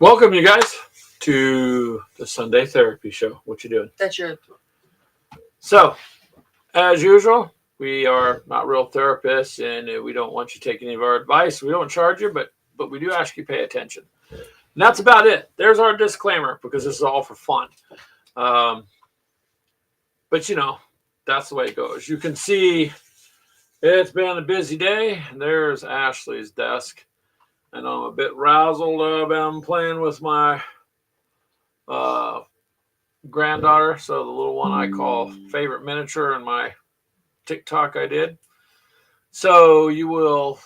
Welcome, you guys, to the Sunday Therapy Show. What you doing? That's your. So, as usual, we are not real therapists, and we don't want you taking any of our advice. We don't charge you, but we do ask you pay attention. And that's about it. There's our disclaimer, because this is all for fun. But that's the way it goes. You can see it's been a busy day. There's Ashley's desk. And I'm a bit razzled. I'm playing with my granddaughter, so the little one I call favorite miniature in my TikTok I did. So you'll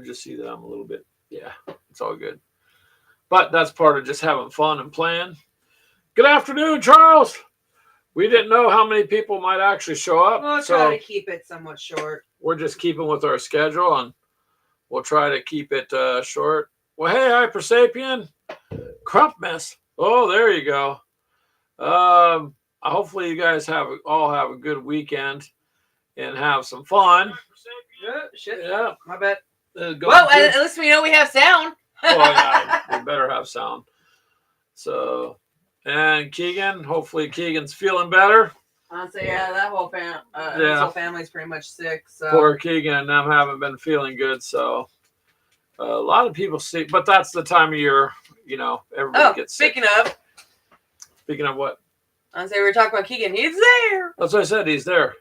just see that I'm a little bit, yeah, it's all good. But that's part of just having fun and playing. Good afternoon, Charles. We didn't know how many people might actually show up. We'll try to keep it somewhat short. We're just keeping with our schedule, and we'll try to keep it short. Well, hey, Hypersapien. Crump mess. Oh, there you go. Hopefully you guys all have a good weekend and have some fun. Yeah, shit. Yeah. My bad. Well, at least we know we have sound. Oh, yeah, we better have sound. So, and Keegan, hopefully Keegan's feeling better. Honestly, yeah, that whole his whole family's pretty much sick. So poor Keegan and them haven't been feeling good. So a lot of people see, but that's the time of year, everybody gets sick. Speaking of what? Honestly, we were talking about Keegan. He's there. That's what I said. He's there.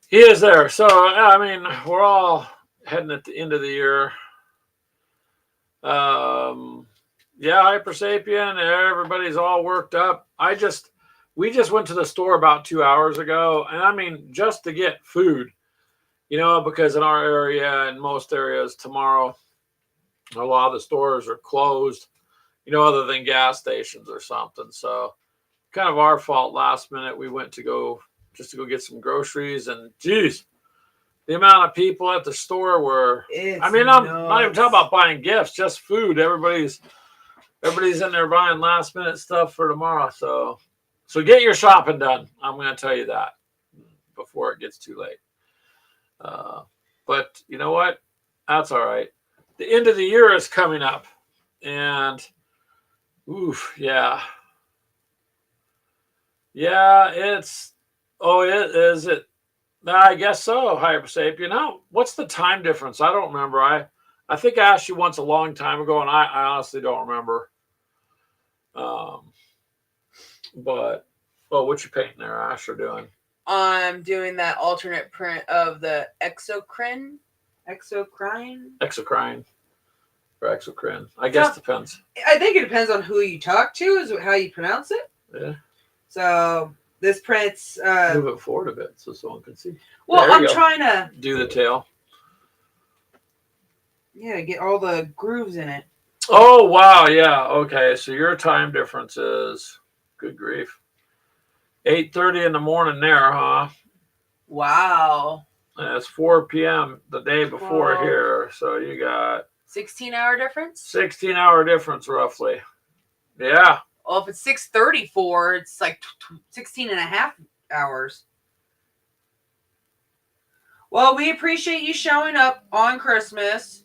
He is there. So, I mean, we're all heading at the end of the year. Hypersapien, everybody's all worked up. We just went to the store about 2 hours ago, and I mean, just to get food, because in our area and most areas tomorrow, a lot of the stores are closed, other than gas stations or something. So kind of our fault. Last minute, we went to go get some groceries, and geez, the amount of people at the store were, I'm not even talking about buying gifts, just food. Everybody's in there buying last minute stuff for tomorrow. So get your shopping done. I'm going to tell you that before it gets too late. But you know what? That's all right. The end of the year is coming up, and yeah. Is it? I guess so. Hypersapien. What's the time difference? I don't remember. I think I asked you once a long time ago, and I honestly don't remember. But what you painting there, Ash, or doing? I'm doing that alternate print of the exocrine. Exocrine or exocrine. I guess depends. I think it depends on who you talk to, is how you pronounce it. Yeah. So this print's move it forward a bit so someone can see. Well, I'm trying to do the tail. Yeah, get all the grooves in it. Oh wow, yeah. Okay, so your time difference is, good grief, 8:30 in the morning there, huh? Wow. And it's 4 p.m. the day before here, so you got 16-hour difference. 16-hour difference, roughly. Yeah. Well, if it's 6:34, it's like 16 and a half hours. Well, we appreciate you showing up on Christmas.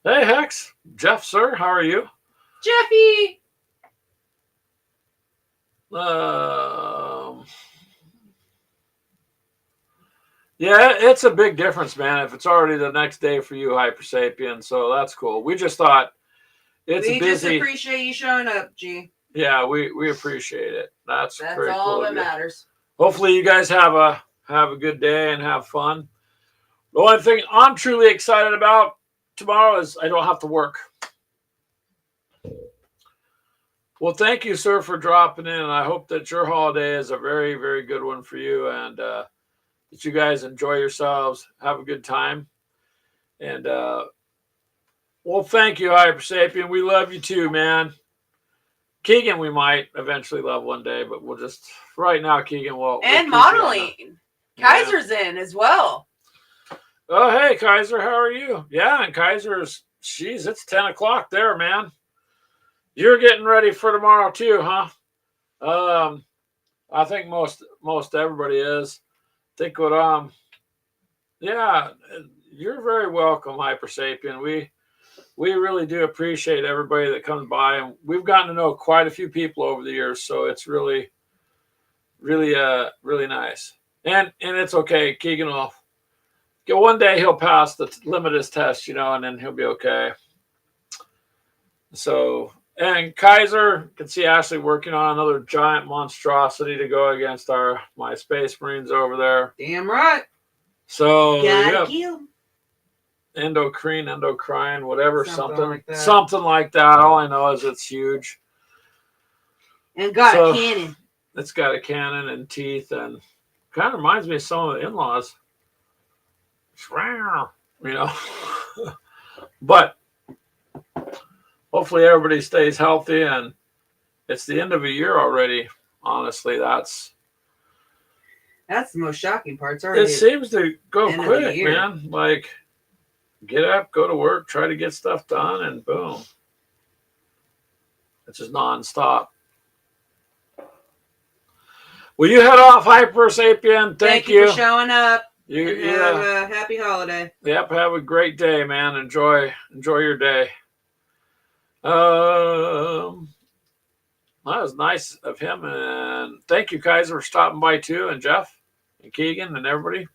Hey, Hex. Jeff, sir, how are you? Jeffy! Yeah, it's a big difference, man, if it's already the next day for you, Hypersapien, so that's cool. We just thought it's busy. We just appreciate you showing up, G. Yeah, we appreciate it. That's very all cool that matters. Hopefully you guys have a good day and have fun. The only thing I'm truly excited about tomorrow is I don't have to work. Well, thank you, sir, for dropping in. And I hope that your holiday is a very, very good one for you, and that you guys enjoy yourselves, have a good time. And, well, thank you, Hypersapien. We love you too, man. Keegan, we might eventually love one day, but we'll just, right now, Keegan, we'll modeling. Kaiser's in as well. Oh, hey, Kaiser, how are you? Yeah, and Kaiser's, it's 10 o'clock there, man. You're getting ready for tomorrow too, huh? I think most everybody is. Think what yeah, you're very welcome, Hypersapien. we really do appreciate everybody that comes by, and we've gotten to know quite a few people over the years, so it's really, really nice. And it's okay. Keegan will get one day he'll pass the limited test, and then he'll be okay. So, and Kaiser can see Ashley working on another giant monstrosity to go against my Space Marines over there. Damn right. So Gotta kill. endocrine, whatever, something like that. All I know is it's huge. And got a cannon. It's got a cannon and teeth, and kind of reminds me of some of the in-laws. But hopefully everybody stays healthy, and it's the end of a year already. Honestly, that's the most shocking part. It seems to go quick, man. Like, get up, go to work, try to get stuff done, and boom. It's just nonstop. Will you head off, Hyper Sapien? Thank you for showing up. Have a happy holiday. Yep, have a great day, man. Enjoy your day. That was nice of him, and thank you, Kaiser, for stopping by too, and Jeff, and Keegan, and everybody.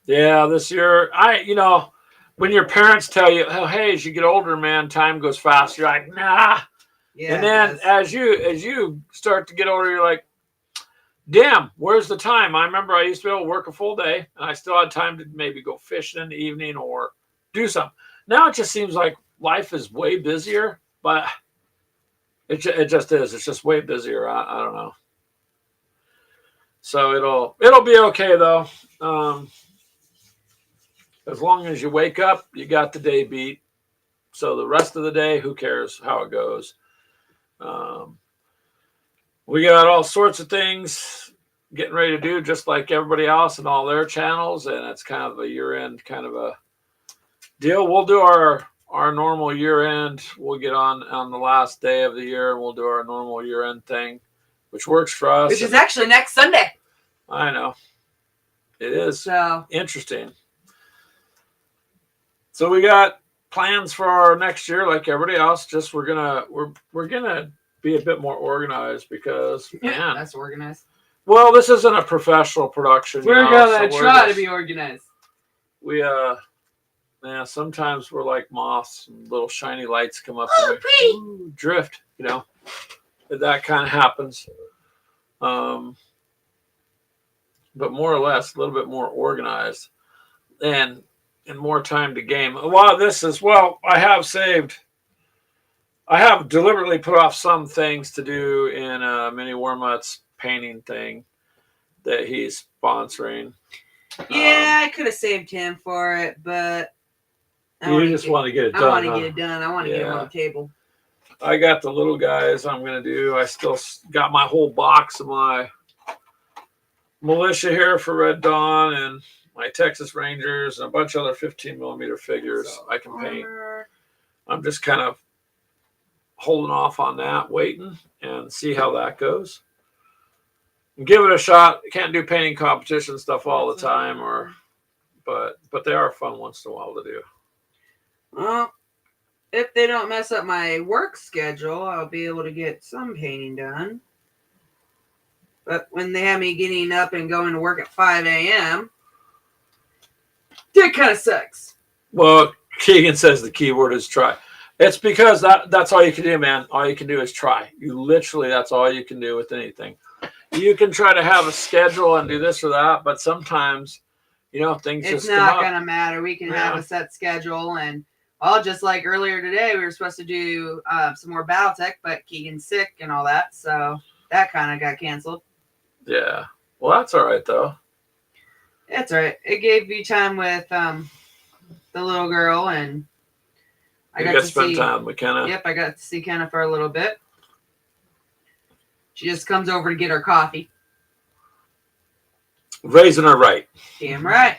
Yeah, this year, when your parents tell you, "Oh, hey, as you get older, man, time goes fast," you're like, "Nah." Yeah, and then as you start to get older, you're like, damn, where's the time? I remember I used to be able to work a full day, and I still had time to maybe go fishing in the evening or do something. Now it just seems like life is way busier, but it just is. It's just way busier. I don't know. So it'll be okay though. As long as you wake up, you got the day beat. So the rest of the day, who cares how it goes? We got all sorts of things getting ready to do, just like everybody else and all their channels, and it's kind of a year-end kind of a deal. We'll do our normal year-end. We'll get on the last day of the year, and we'll do our normal year-end thing, which works for us. Which is actually next Sunday. I know. It is interesting. So we got plans for our next year, like everybody else. Just we're gonna be a bit more organized because man, that's organized. Well, this isn't a professional production. We're gonna try to be organized. We sometimes we're like moths, and little shiny lights come up and we drift. That kind of happens. But more or less, a little bit more organized, and more time to game. A lot of this is I have deliberately put off some things to do in Mini Wormut's painting thing that he's sponsoring. Yeah, I could have saved him for it, but you just want to get it done. I want to get it done. I want to get him on the table. I got the little guys I'm going to do. I still got my whole box of my militia here for Red Dawn and my Texas Rangers and a bunch of other 15mm figures I can paint. I'm just kind of holding off on that, waiting and see how that goes. And give it a shot. Can't do painting competition stuff all the time, but they are fun once in a while to do. Well, if they don't mess up my work schedule, I'll be able to get some painting done. But when they have me getting up and going to work at 5 a.m., it kind of sucks. Well, Keegan says the key word is try. It's because that's all you can do, man. All you can do is try. That's all you can do with anything. You can try to have a schedule and do this or that, but sometimes, things it's just come up. It's not going to matter. We can have a set schedule, and just like earlier today, we were supposed to do some more Battletech, but Keegan's sick and all that, so that kind of got canceled. Yeah. Well, that's all right, though. That's all right. It gave me time with the little girl, and I got to spend time with Kenna. Yep, I got to see Kenna for a little bit. She just comes over to get her coffee. Raising her right. Damn right.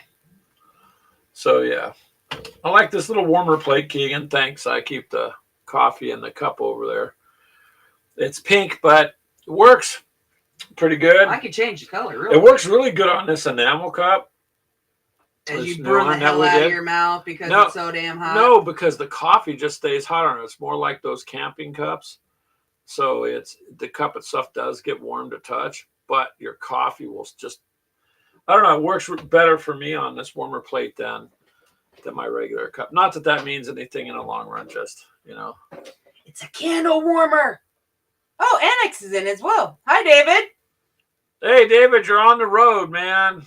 So, yeah. I like this little warmer plate, Keegan. Thanks. I keep the coffee in the cup over there. It's pink, but it works pretty good. I could change the color, really. It works really good on this enamel cup. As This you new burn the one that hell we out of did? your mouth because No, it's so damn hot. No, because the coffee just stays hot on it. It's more like those camping cups. So it's the cup itself does get warm to touch, but your coffee will just, I don't know, it works better for me on this warmer plate than my regular cup. Not that that means anything in the long run, just, you know. It's a candle warmer. Oh, Annex is in as well. Hi, David. Hey, David, you're on the road, man.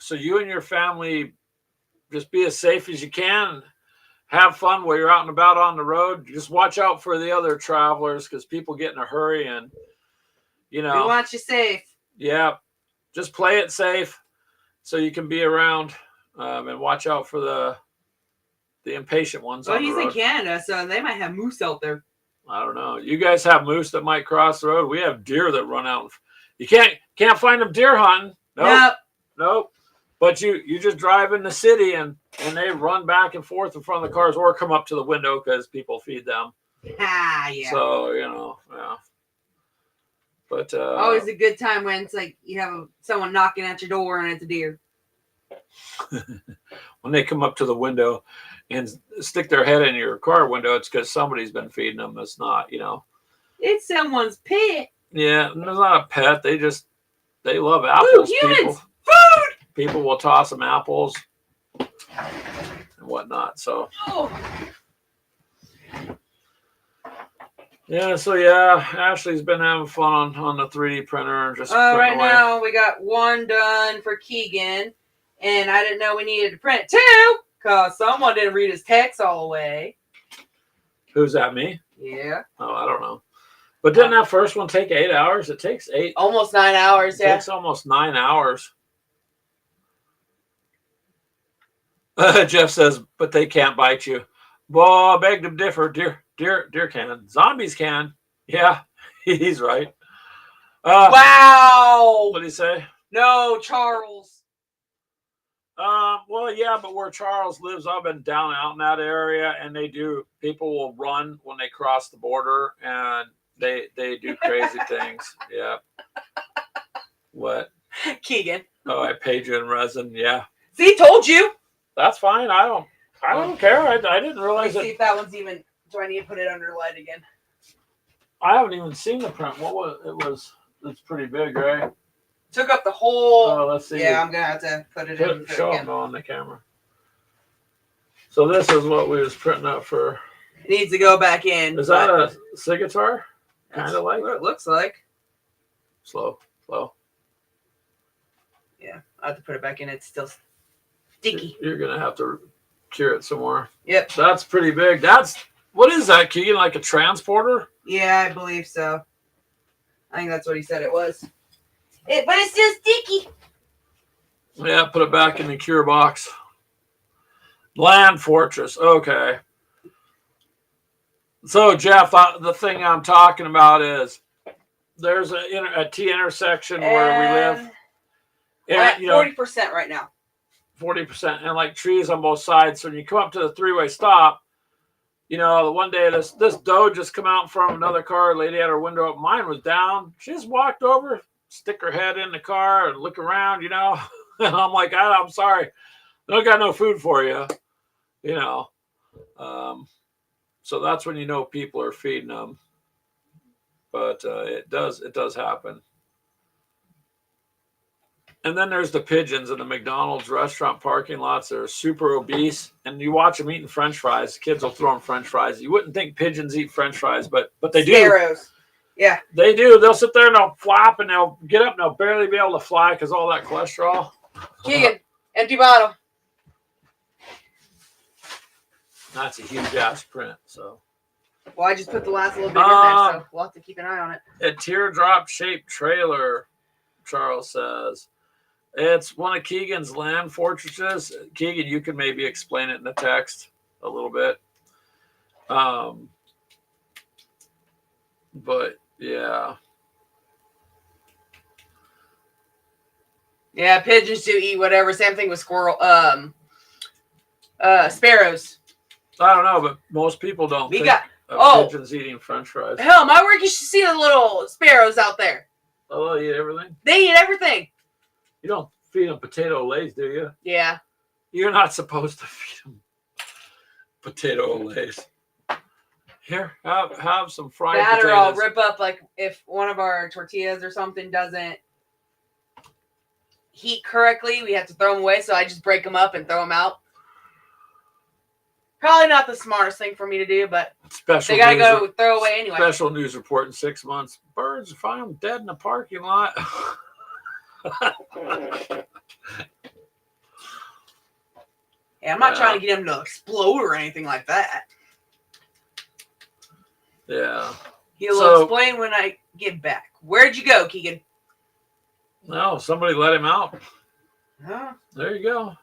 So you and your family just be as safe as you can. Have fun while you're out and about on the road. Just watch out for the other travelers because people get in a hurry and, you know. We want you safe. Yeah, just play it safe so you can be around and watch out for the impatient ones. Well, on the he's road. in Canada, so they might have moose out there. I don't know. You guys have moose that might cross the road. We have deer that run out. You can't find them deer hunting. Nope. But you just drive in the city and they run back and forth in front of the cars or come up to the window because people feed them. Ah, yeah. So, you know, yeah. But always a good time when it's like you have someone knocking at your door and it's a deer. When they come up to the window and stick their head in your car window, it's because somebody's been feeding them. It's not, you know. It's someone's pet. Yeah, it's not a pet. They love apples. Ooh, humans! Food! People will toss them apples and whatnot. So. Oh. Yeah, so yeah, Ashley's been having fun on the 3D printer and just right away. now we got one done for Keegan, and I didn't know we needed to print two because someone didn't read his text all the way. Who's that, me? Yeah. Oh, I don't know. But didn't that first one take 8 hours? It takes 8. Almost 9 hours, It yeah. takes almost 9 hours. Jeff says, but they can't bite you. Well, I beg to differ. Deer can. Zombies can. Yeah, he's right. Wow. What did he say? No, Charles. Well, yeah, but where Charles lives, I've been down out in that area, and people will run when they cross the border, and they do crazy things. Yeah. What? Keegan. Oh, I paid you in resin. Yeah. See, told you. That's fine. I don't care. I didn't realize Let's see it. if that one's even. Do I need to put it under light again? I haven't even seen the print. What was it? It's pretty big, right? Took up the whole. Oh, let's see. Yeah, I'm gonna have to put it in. Show them on the camera. So this is what we was printing up for. It needs to go back in. Is that a Signatar? Kind of like what it looks like. Slow. Yeah, I have to put it back in. It's still sticky. You're gonna have to cure it some more. Yep. That's pretty big. What is that, Keegan? Like a transporter? Yeah, I believe so. I think that's what he said it was. But it's still sticky. Yeah, put it back in the cure box. Land Fortress. Okay. So, Jeff, the thing I'm talking about is there's a T intersection where we live. We're at 40% right now. 40%, and like trees on both sides. So when you come up to the three-way stop, one day this doe just come out from another car. Lady had her window up. Mine was down. She just walked over, stick her head in the car, and look around. And I'm like, I'm sorry, I don't got no food for you. So that's when people are feeding them. But it does happen. And then there's the pigeons in the McDonald's restaurant parking lots. They're super obese, and you watch them eating French fries. Kids will throw them French fries. You wouldn't think pigeons eat French fries, but they do. Sparrows. Yeah. They do. They'll sit there and they'll flap, and they'll get up and they'll barely be able to fly because all that cholesterol. Keegan, empty bottle. That's a huge ass print. So. Well, I just put the last little bit in there, so we'll have to keep an eye on it. A teardrop-shaped trailer, Charles says. It's one of Keegan's land fortresses. Keegan, you can maybe explain it in the text a little bit. But yeah. Yeah, pigeons do eat whatever. Same thing with sparrows. I don't know, but most people don't think pigeons eating French fries. Hell, my work, you should see the little sparrows out there. Oh, they eat everything? They eat everything. You don't feed them potato lays, do you? Yeah. You're not supposed to feed them potato lays. Here, have some fried That potatoes. or I'll rip up, like, if one of our tortillas or something doesn't heat correctly, we have to throw them away, so I just break them up and throw them out. Probably not the smartest thing for me to do, but Special they gotta news, go throw away anyway. Special news report in 6 months. Birds find them dead in the parking lot. Yeah, I'm not trying to get them to explode or anything like that. Yeah. He'll explain when I get back. Where'd you go, Keegan? No, somebody let him out. Huh? There you go.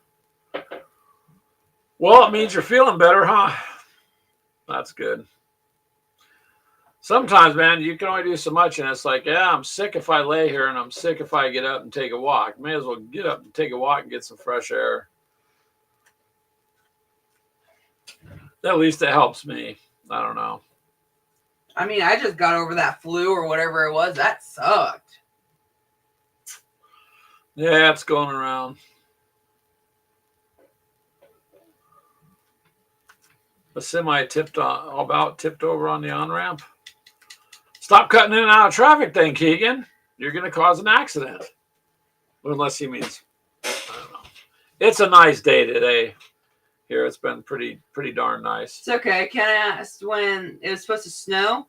Well, it means you're feeling better, huh? That's good. Sometimes, man, you can only do so much, and it's like, yeah, I'm sick if I lay here, and I'm sick if I get up and take a walk. May as well get up and take a walk and get some fresh air. At least it helps me. I don't know. I mean, I just got over that flu or whatever it was. That sucked. Yeah, it's going around. A semi tipped over on the on-ramp. Stop cutting in and out of traffic then, Keegan. You're going to cause an accident. Unless he means, I don't know. It's a nice day today. Here, it's been pretty darn nice. It's okay. Ken asked when it was supposed to snow.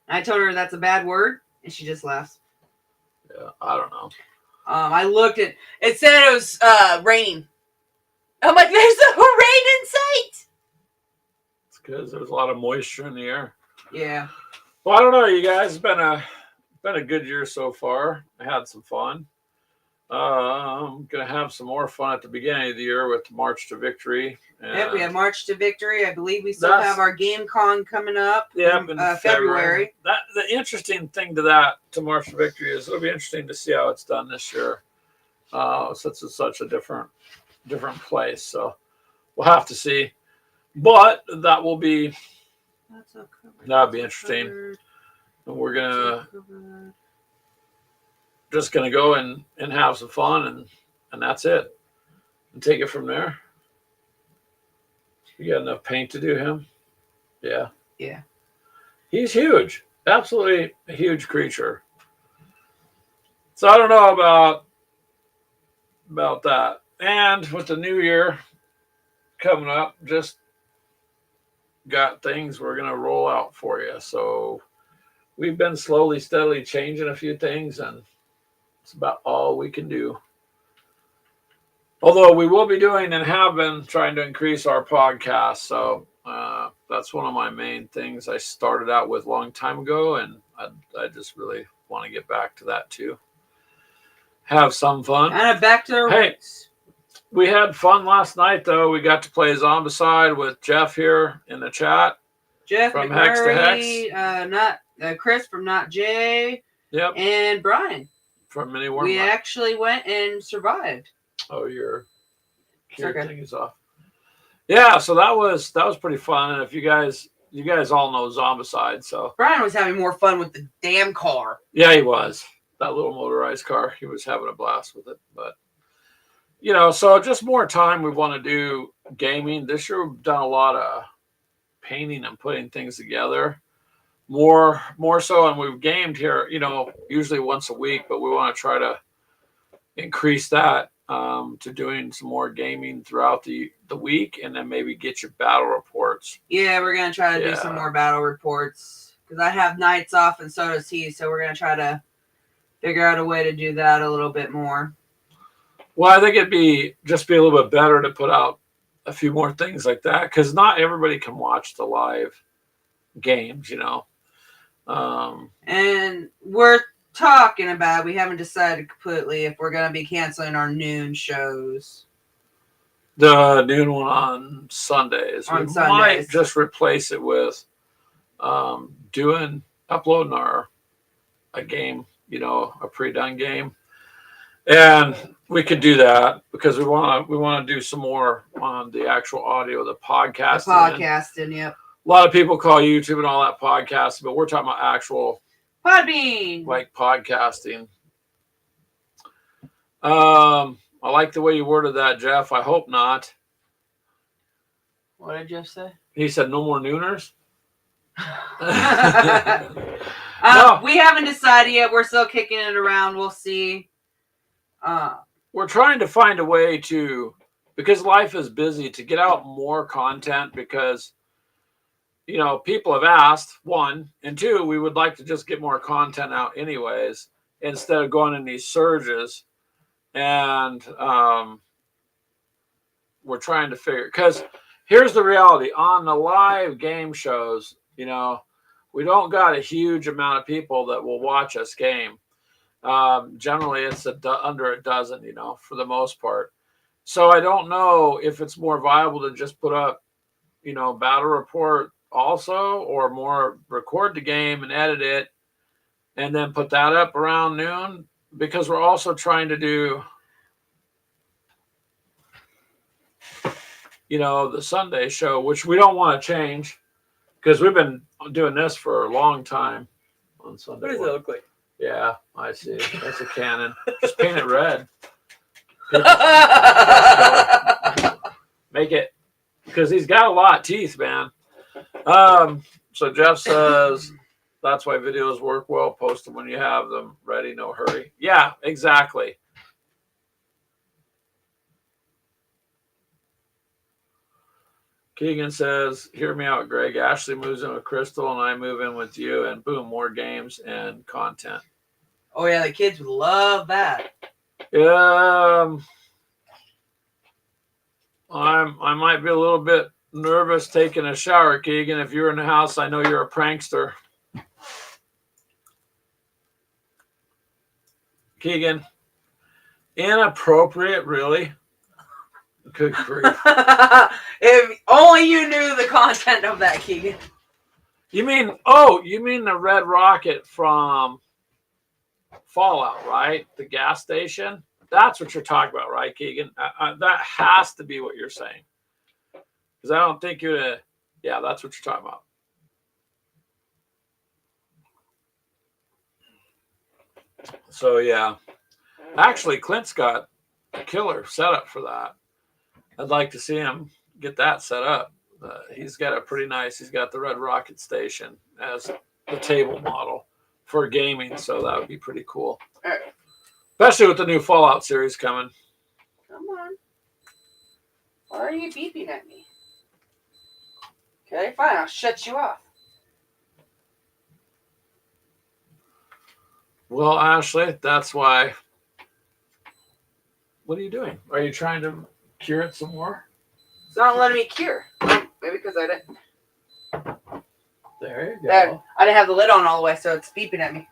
I told her that's a bad word, and she just laughs. Yeah, I don't know. I looked at it. Said it was raining. I'm like, there's no rain in sight. It's because there's a lot of moisture in the air. Yeah. Well, I don't know, you guys. It's been a good year so far. I had some fun. I'm gonna have some more fun at the beginning of the year with March to Victory. Yep, we have March to Victory. I believe we still have our Game Con coming up. Yep, in February. The interesting thing to March to Victory is it'll be interesting to see how it's done this year. Since it's such a different place, so we'll have to see. But that'll be interesting. And we're just gonna go and have some fun and that's it. And take it from there. You got enough paint to do him? Yeah. Yeah. He's huge. Absolutely a huge creature. So I don't know about that. And with the new year coming up, just got things we're going to roll out for you. So we've been slowly, steadily changing a few things, and it's about all we can do. Although we will be doing and have been trying to increase our podcast. So that's one of my main things I started out with a long time ago, and I just really want to get back to that too. Have some fun. Kind of back to our roots. We had fun last night, though. We got to play Zombicide with Jeff here in the chat. Jeff from McMurray, Hex to Hex. Chris from Not Jay. Yep. And Brian. From Mini Warm. We actually went and survived. Oh, your okay. thing is off. Yeah, so that was pretty fun. And if you guys all know Zombicide, so Brian was having more fun with the damn car. Yeah, he was. That little motorized car. He was having a blast with it. But so just more time we want to do gaming. This year we've done a lot of painting and putting things together. More so, and we've gamed here, usually once a week, but we want to try to increase that to doing some more gaming throughout the week, and then maybe get your battle reports. Yeah, we're going to try to do some more battle reports, because I have nights off and so does he, so we're going to try to figure out a way to do that a little bit more. Well, I think it'd be a little bit better to put out a few more things like that, because not everybody can watch the live games, And we're talking about, we haven't decided completely if we're going to be canceling our noon shows. The noon one on Sundays. We might just replace it with uploading a game, a pre-done game. And we could do that because we want to do some more on the actual audio, the podcasting. Podcasting, yep. A lot of people call YouTube and all that podcasting, but we're talking about actual Podbean, like podcasting. I like the way you worded that, Jeff. I hope not. What did Jeff say? He said no more nooners. No. We haven't decided yet. We're still kicking it around. We'll see. We're trying to find a way to, because life is busy, to get out more content because, you know, people have asked, one, and two, we would like to just get more content out anyways, instead of going in these surges. And we're trying to figure, because here's the reality on the live game shows, you know, we don't got a huge amount of people that will watch us game. Generally, it's under a dozen, you know, for the most part. So I don't know if it's more viable to just put up, you know, battle report also, or more record the game and edit it and then put that up around noon, because we're also trying to do, you know, the Sunday show, which we don't want to change because we've been doing this for a long time on Sunday. What does it look like? Yeah, I see. That's a cannon. Just paint it red. Make it, because he's got a lot of teeth, man. So Jeff says that's why videos work well. Post them when you have them ready. No hurry. Yeah, exactly. Keegan says, hear me out, Greg. Ashley moves in with Crystal and I move in with you, and boom, more games and content. Oh yeah, the kids would love that. I might be a little bit nervous taking a shower, Keegan. If you're in the house, I know you're a prankster. Keegan, inappropriate, really? Good grief. If only you knew the content of that, Keegan. You mean the red rocket from Fallout, right? The gas station? That's what you're talking about, right, Keegan? That has to be what you're saying. Because I don't think you're yeah, that's what you're talking about. So, yeah. Actually, Clint's got a killer setup for that. I'd like to see him get that set up. He's got a pretty nice, he's got the red rocket station as the table model for gaming. So that would be pretty cool. All right. Especially with the new Fallout series coming. Come on. Why are you beeping at me? Okay, fine. I'll shut you off. Well, Ashley, that's why. What are you doing? Are you trying to cure it some more? It's not letting me cure. Maybe because I didn't. There you go. I didn't have the lid on all the way, so it's beeping at me.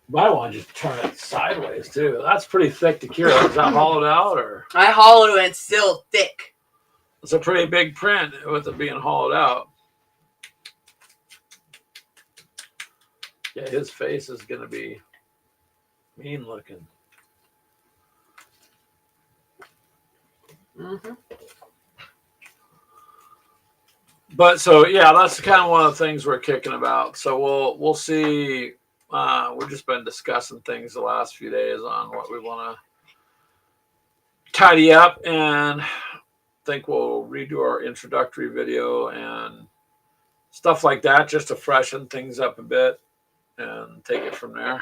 Might want to just turn it sideways too. That's pretty thick to cure. Is that hollowed out, or? I hollowed it and it's still thick. It's a pretty big print with it being hollowed out. Yeah, his face is going to be mean looking. Mm-hmm. But so yeah, that's kind of one of the things we're kicking about. So we'll see. We've just been discussing things the last few days on what we want to tidy up, and think we'll redo our introductory video and stuff like that, just to freshen things up a bit and take it from there.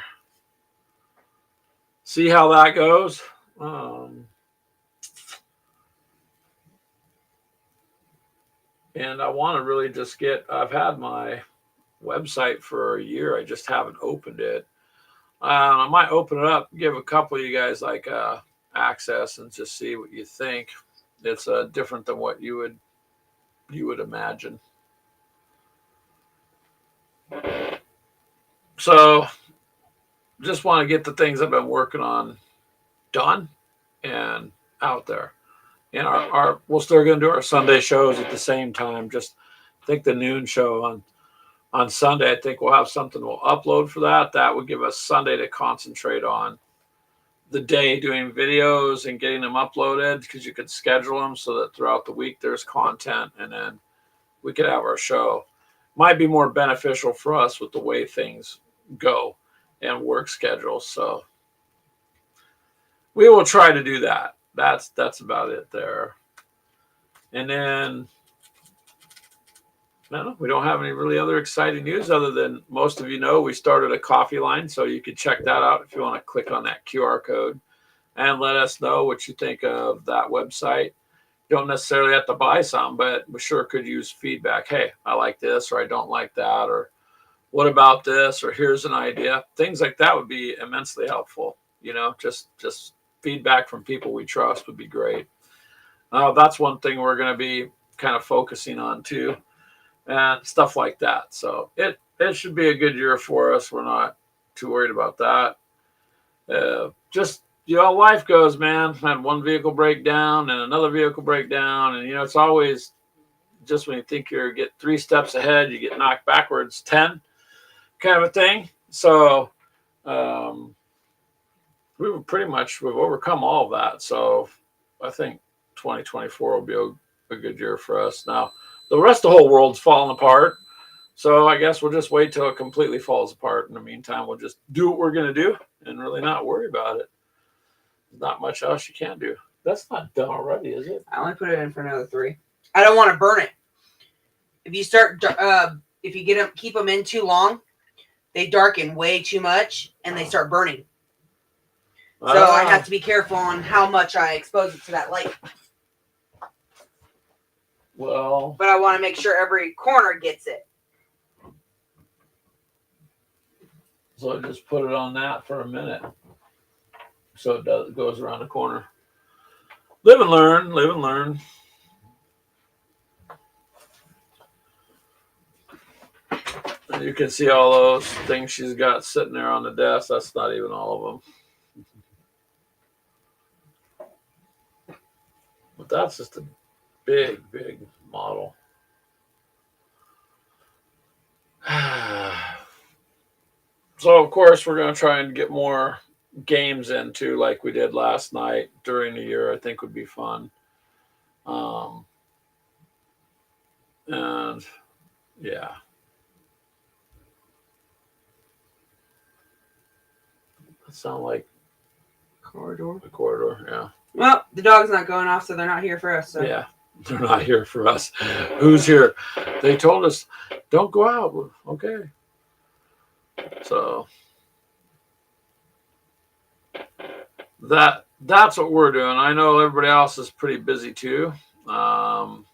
See how that goes. And I want to really just I've had my website for a year. I just haven't opened it. I might open it up, give a couple of you guys like access and just see what you think. It's different than what you would imagine. So just want to get the things I've been working on done and out there. And we're still going to do our Sunday shows at the same time. Just think the noon show on Sunday, I think we'll have something we'll upload for that. That would give us Sunday to concentrate on the day doing videos and getting them uploaded, because you could schedule them so that throughout the week there's content, and then we could have our show. Might be more beneficial for us with the way things go and work schedules. So we will try to do that. That's about it there. And then no, we don't have any really other exciting news other than most of you know we started a coffee line, so you can check that out if you want to click on that QR code and let us know what you think of that website. You don't necessarily have to buy some, but we sure could use feedback. Hey, I like this, or I don't like that, or what about this, or here's an idea. Things like that would be immensely helpful. You know, just feedback from people we trust would be great. That's one thing we're going to be kind of focusing on too, and stuff like that. So it should be a good year for us. We're not too worried about that. Just, you know, life goes, man. Had one vehicle break down and another vehicle break down, and you know, it's always just when you think you're get 3 steps ahead, you get knocked backwards 10, kind of a thing. So we've overcome all of that. So I think 2024 will be a good year for us. Now, the rest of the whole world's falling apart. So I guess we'll just wait till it completely falls apart. In the meantime, we'll just do what we're going to do and really not worry about it. There's not much else you can do. That's not done already, is it? I only put it in for another 3. I don't want to burn it. If you start, if you keep them in too long, they darken way too much and they start burning. So I have to be careful on how much I expose it to that light. Well, but I want to make sure every corner gets it. So just put it on that for a minute. So it goes around the corner. Live and learn, live and learn. And you can see all those things she's got sitting there on the desk. That's not even all of them. But that's just a big, big model. So, of course, we're going to try and get more games into like we did last night during the year. I think would be fun. And yeah. That sound like Corridor. a corridor, yeah. Well, the dog's not going off, so they're not here for us. So. Yeah, they're not here for us. Who's here? They told us, don't go out. Okay. So that's what we're doing. I know everybody else is pretty busy too. And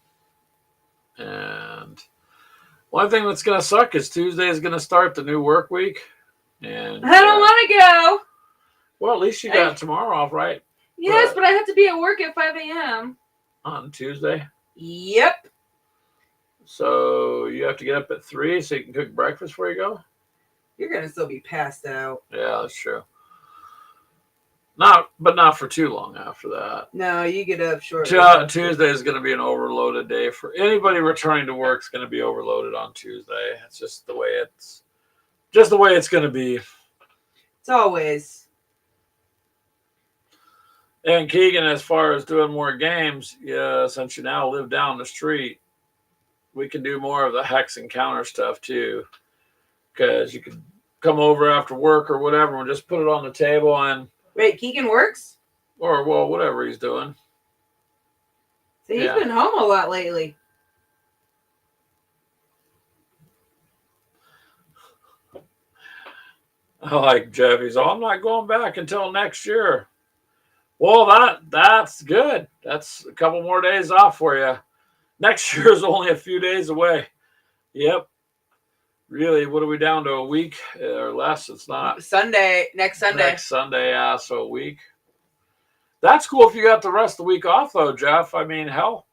one thing that's going to suck is Tuesday is going to start the new work week. And I don't want to go. Well, at least you got tomorrow off, right? Yes, but I have to be at work at 5 a.m. On Tuesday? Yep. So you have to get up at 3 so you can cook breakfast before you go? You're going to still be passed out. Yeah, that's true. But not for too long after that. No, you get up short. Tuesday is going to be an overloaded day for anybody returning to work. Is going to be overloaded on Tuesday. It's just the way it's going to be. It's always. And Keegan, as far as doing more games, yeah, since you now live down the street, we can do more of the hex and counter stuff too. Because you can come over after work or whatever and just put it on the table and. Wait, Keegan works? Or, well, whatever he's doing. See, he's been home a lot lately. I like Jeff. He's all, I'm not going back until next year. Well, that's good. That's a couple more days off for you. Next year is only a few days away. Yep. Really, what are we down to? A week or less? It's not. Next Sunday. Next Sunday, yeah, so a week. That's cool if you got the rest of the week off, though, Jeff. I mean, hell,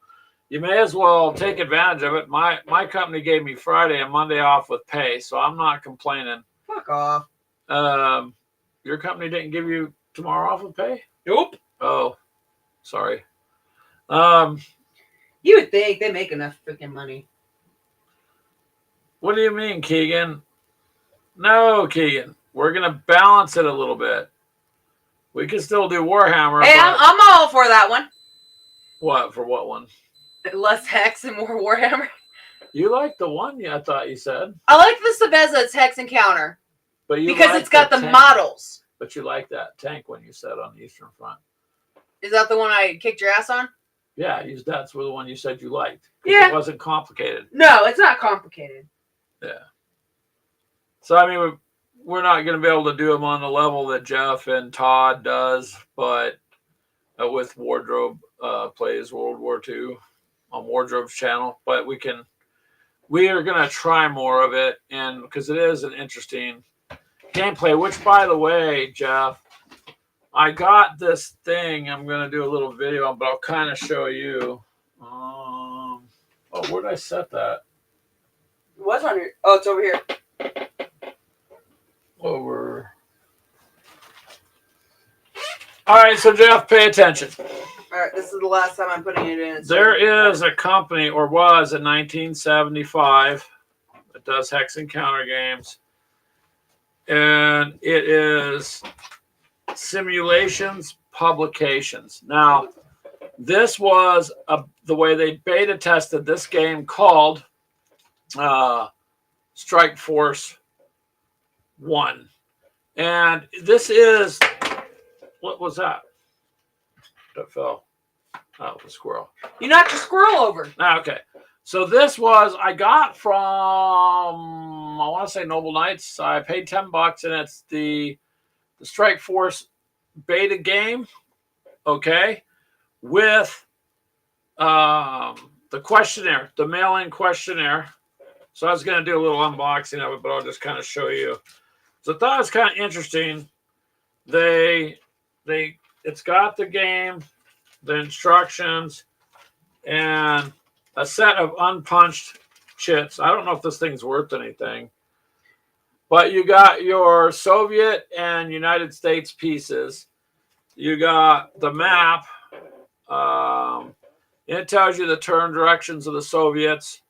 you may as well take advantage of it. My company gave me Friday and Monday off with pay, so I'm not complaining. Fuck off. Your company didn't give you tomorrow off with pay? Nope. Oh, sorry. You would think they make enough freaking money. What do you mean, Keegan? No, Keegan. We're going to balance it a little bit. We can still do Warhammer. Hey, I'm all for that one. What? For what one? Less Hex and more Warhammer. You like the one, yeah, I thought you said. I like the Sabeza Hex Encounter. But you because like it's got the models. but you like that tank when you said on the Eastern Front. Is that the one I kicked your ass on? Yeah, that's the one you said you liked. Yeah. It wasn't complicated. No, it's not complicated. Yeah. So, I mean, we're not going to be able to do them on the level that Jeff and Todd does, but with Wardrobe plays World War II on Wardrobe's channel. But we are going to try more of it, and because it is an interesting gameplay, which, by the way, Jeff, I got this thing I'm going to do a little video on, but I'll kind of show you. Oh, where did I set that? It was on your... Oh, it's over here. Over. All right, so Jeff, pay attention. All right, this is the last time I'm putting it in. There is a company, or was in 1975, that does hex and counter games. And it is Simulations Publications. Now, this was the way they beta tested this game called Strike Force 1. And this is, what was that? That fell. Oh, the squirrel. You knocked your squirrel over. Okay. So this was, I got from, I want to say Noble Knights. I paid $10 and it's the Strike Force beta game. Okay. With the questionnaire, the mail-in questionnaire. So I was going to do a little unboxing of it, but I'll just kind of show you. So I thought it was kind of interesting. It's got the game, the instructions, and a set of unpunched chits. I don't know if this thing's worth anything, but you got your Soviet and United States pieces. You got the map. It tells you the turn directions of the Soviets.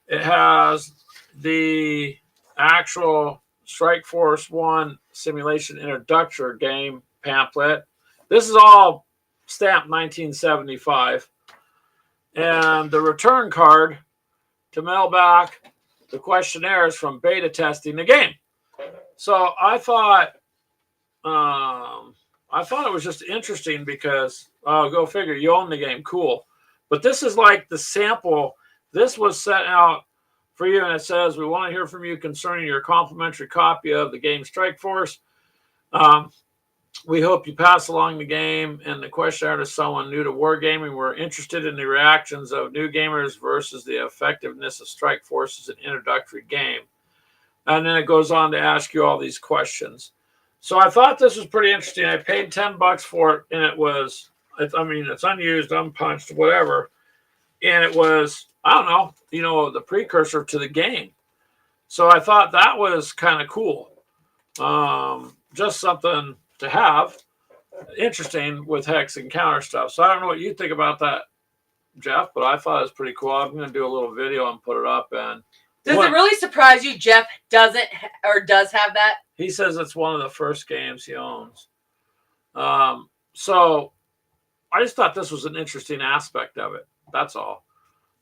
It has the actual Strike Force 1 simulation introductory game pamphlet. This is all stamped 1975. And the return card to mail back the questionnaires from beta testing the game. So I thought it was just interesting because, go figure, you own the game, cool. But this is like the sample. This was sent out for you, and it says, we want to hear from you concerning your complimentary copy of the game Strike Force. We hope you pass along the game and the questionnaire to someone new to wargaming. We're interested in the reactions of new gamers versus the effectiveness of Strike Force as an introductory game. And then it goes on to ask you all these questions. So I thought this was pretty interesting. I paid $10 for it, and it's unused, unpunched, whatever. And it was, I don't know, the precursor to the game. So I thought that was kind of cool. Just something to have. Interesting with hex and counter stuff. So I don't know what you think about that, Jeff, but I thought it was pretty cool. I'm going to do a little video and put it up. And does it really surprise you Jeff doesn't or does have that? He says it's one of the first games he owns. So I just thought this was an interesting aspect of it. That's all.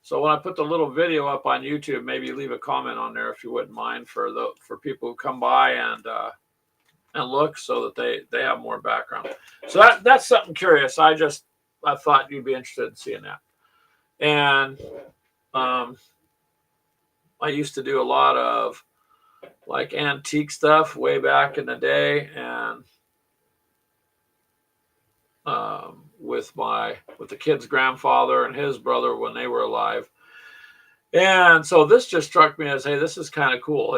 So when I put the little video up on YouTube, maybe leave a comment on there if you wouldn't mind for people who come by and look, so that they have more background. So that's something curious. I thought you'd be interested in seeing that. And I used to do a lot of like antique stuff way back in the day, and with the kid's grandfather and his brother when they were alive. And so this just struck me as, hey, this is kind of cool.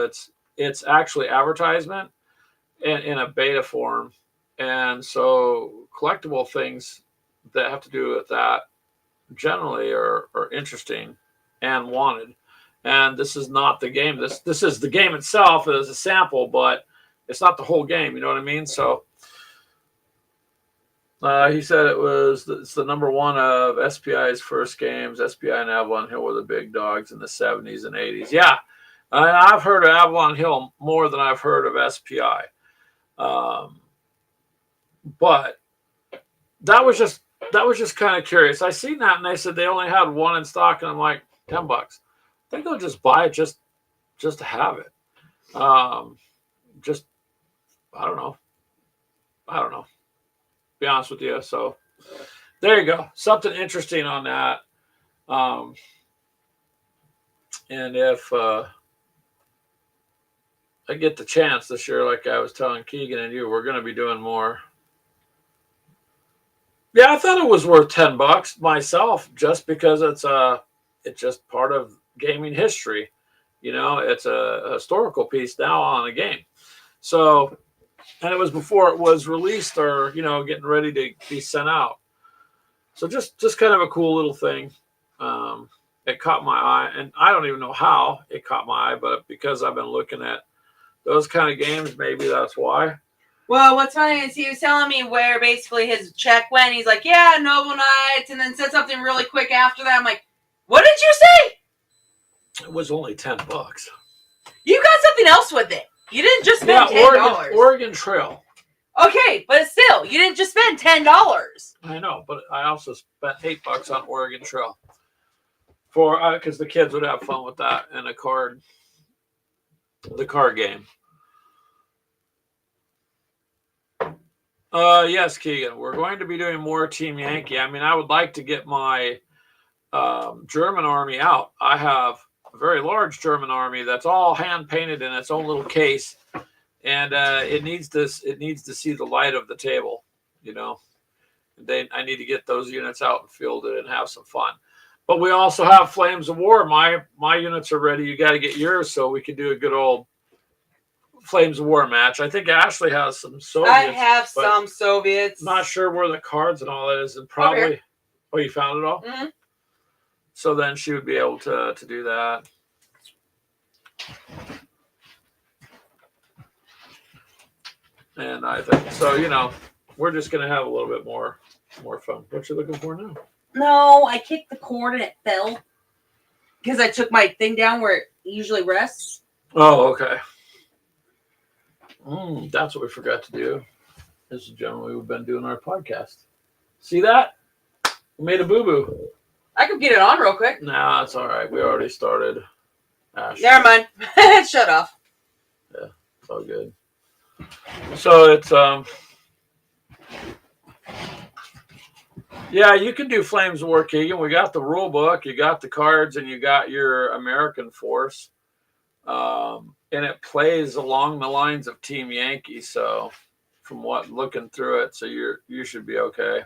It's actually advertisement in a beta form. And so collectible things that have to do with that generally are interesting and wanted. And this is not the game. This is the game itself as a sample, but it's not the whole game. You know what I mean? So he said it's the number one of SPI's first games. SPI and Avalon Hill were the big dogs in the 70s and 80s. Yeah, and I've heard of Avalon Hill more than I've heard of SPI. But that was just kind of curious. I seen that and they said they only had one in stock, and I'm like, $10. I think they'll just buy it just to have it. I don't know. I don't know. Be honest with you. So there you go. Something interesting on that. Um, and if I get the chance this year, like I was telling Keegan and you, we're going to be doing more. Yeah, I thought it was worth $10 myself, just because it's just part of gaming history. It's a historical piece now on a game. So, and it was before it was released or getting ready to be sent out. So just kind of a cool little thing. It caught my eye, and I don't even know how it caught my eye, but because I've been looking at those kind of games, maybe that's why. Well, what's funny is he was telling me where basically his check went. He's like, yeah, Noble Knights, and then said something really quick after that. I'm like, what did you say? It was only $10. You got something else with it. You didn't just spend $10. Oregon Trail. Okay, but still, you didn't just spend $10. I know, but I also spent $8 on Oregon Trail for because the kids would have fun with that and the card game. Yes, Keegan, we're going to be doing more Team Yankee. I mean, I would like to get my German army out. I have a very large German army that's all hand painted in its own little case, and it needs to see the light of the table. I need to get those units out and fielded and have some fun. But we also have Flames of War. My units are ready. You got to get yours so we can do a good old Flames of War match. I think Ashley has some Soviets. I have some Soviets. Not sure where the cards and all that is, and probably. Oh, you found it all? Mm-hmm. So then she would be able to do that. And I think so. We're just gonna have a little bit more fun. What you looking for now? No, I kicked the cord and it fell because I took my thing down where it usually rests. Oh, okay. That's what we forgot to do. This is generally we've been doing our podcast. See that? We made a boo-boo. I could get it on real quick. Nah, it's all right. We already started. Ash. Never mind. Shut off. Yeah, it's all good. So it's yeah, you can do Flames of War, Keegan. We got the rule book, you got the cards, and you got your American force. And it plays along the lines of Team Yankee. So from looking through it, so you should be okay.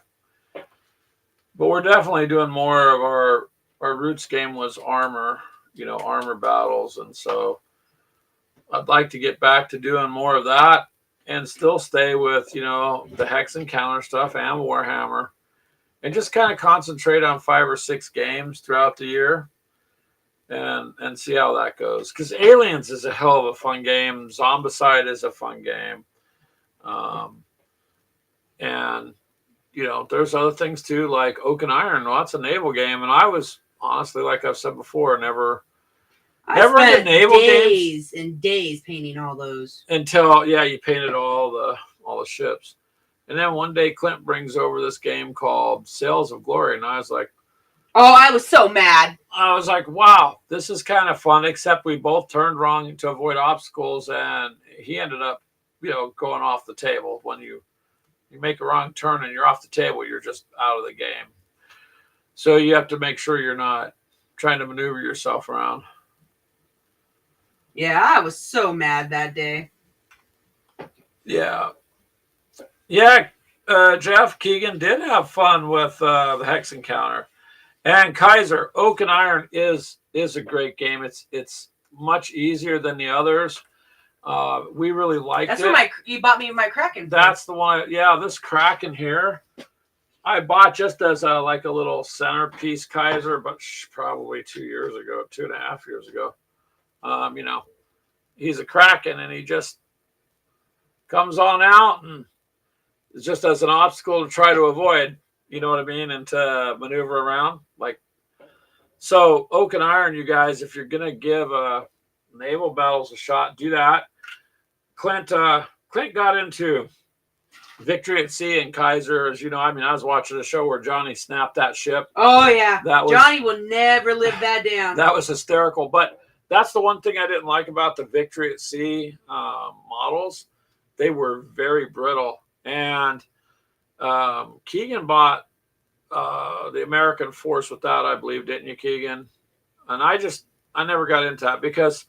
But we're definitely doing more of our roots game was armor, armor battles. And so I'd like to get back to doing more of that and still stay with, the Hex and Counter stuff and Warhammer, and just kind of concentrate on 5 or 6 games throughout the year and see how that goes. Because Aliens is a hell of a fun game. Zombicide is a fun game. And there's other things too, like Oak and Iron. Well, that's a naval game, and I was honestly, like I've said before, never did naval days games and days painting all those until you painted all the ships, and then one day Clint brings over this game called Sails of Glory, and I was like, oh, I was so mad. I was like, wow, this is kind of fun. Except we both turned wrong to avoid obstacles, and he ended up, going off the table when you make a wrong turn and you're off the table, you're just out of the game. So you have to make sure you're not trying to maneuver yourself around. Yeah, I was so mad that day. Yeah. Jeff Keegan did have fun with the Hex Encounter. And Kaiser, Oak and Iron is a great game. It's much easier than the others. We really liked it. That's what you bought me my Kraken. That's the one. Yeah, this Kraken here, I bought just as a little centerpiece Kaiser, but probably 2 years ago, 2.5 years ago. He's a Kraken, and he just comes on out, and it's just as an obstacle to try to avoid. You know what I mean, and to maneuver around. So Oak and Iron, you guys, if you're gonna give naval battles a shot, do that. Clint got into Victory at Sea and Kaiser, as you know. I mean, I was watching a show where Johnny snapped that ship. Oh yeah, Johnny will never live that down. That was hysterical. But that's the one thing I didn't like about the Victory at Sea models. They were very brittle, And Keegan bought the American Force with that, I believe, didn't you, Keegan? And I never got into that because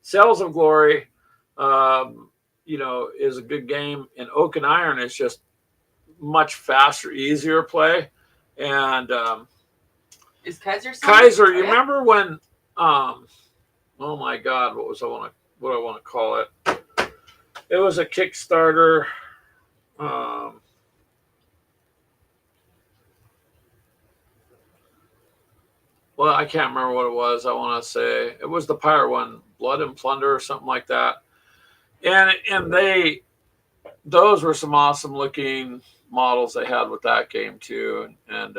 Sails of Glory, is a good game, and Oak and Iron is just much faster, easier play. And Is Kaiser? Kaiser, you remember when? Oh my God, what I want to call it? It was a Kickstarter. Um, well, I can't remember what it was. I want to say it was the pirate one, Blood and Plunder or something like that. And those were some awesome looking models they had with that game too. And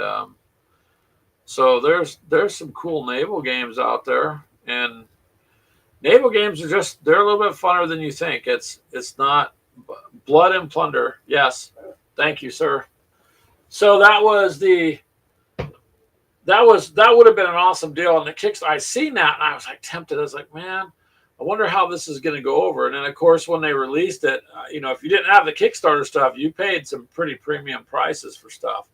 so there's some cool naval games out there, and naval games they're a little bit funner than you think. It's not Blood and Plunder. Yes, thank you, sir. So that would have been an awesome deal on the Kickstarter. I seen that and I was like tempted. I was like, man, I wonder how this is going to go over. And then of course, when they released it, if you didn't have the Kickstarter stuff, you paid some pretty premium prices for stuff.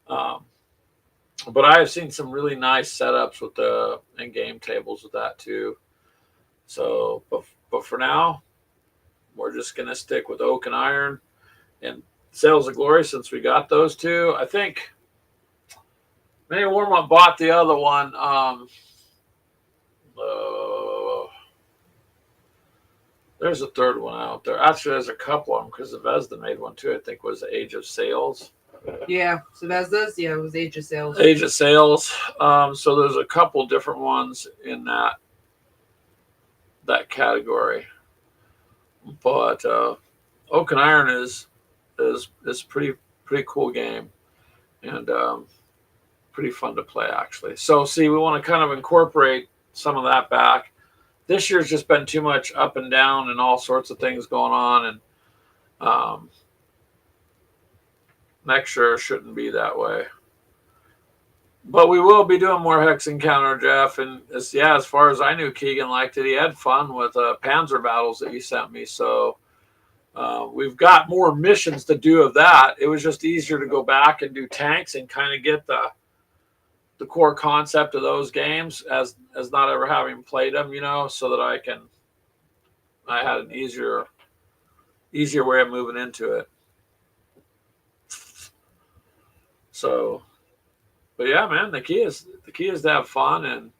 But I have seen some really nice setups with the in-game tables with that too. So, but for now, we're just going to stick with Oak and Iron and Sails of Glory since we got those two. I think maybe Warm-Up bought the other one. There's a third one out there. Actually, there's a couple of them because Bethesda made one too. I think it was Age of Sails. Yeah, Bethesda's. Yeah, it was Age of Sails. Age of Sails. So there's a couple different ones in that category. But Oak and Iron is pretty cool game, and pretty fun to play actually. So see, we want to kind of incorporate some of that back. This year's just been too much up and down and all sorts of things going on, and next year shouldn't be that way. But we will be doing more Hex Encounter, Jeff. And as far as I knew, Keegan liked it. He had fun with Panzer battles that you sent me. So we've got more missions to do of that. It was just easier to go back and do tanks and kind of get the core concept of those games as not ever having played them, so that I had an easier way of moving into it. So, but yeah, man, the key is to have fun. And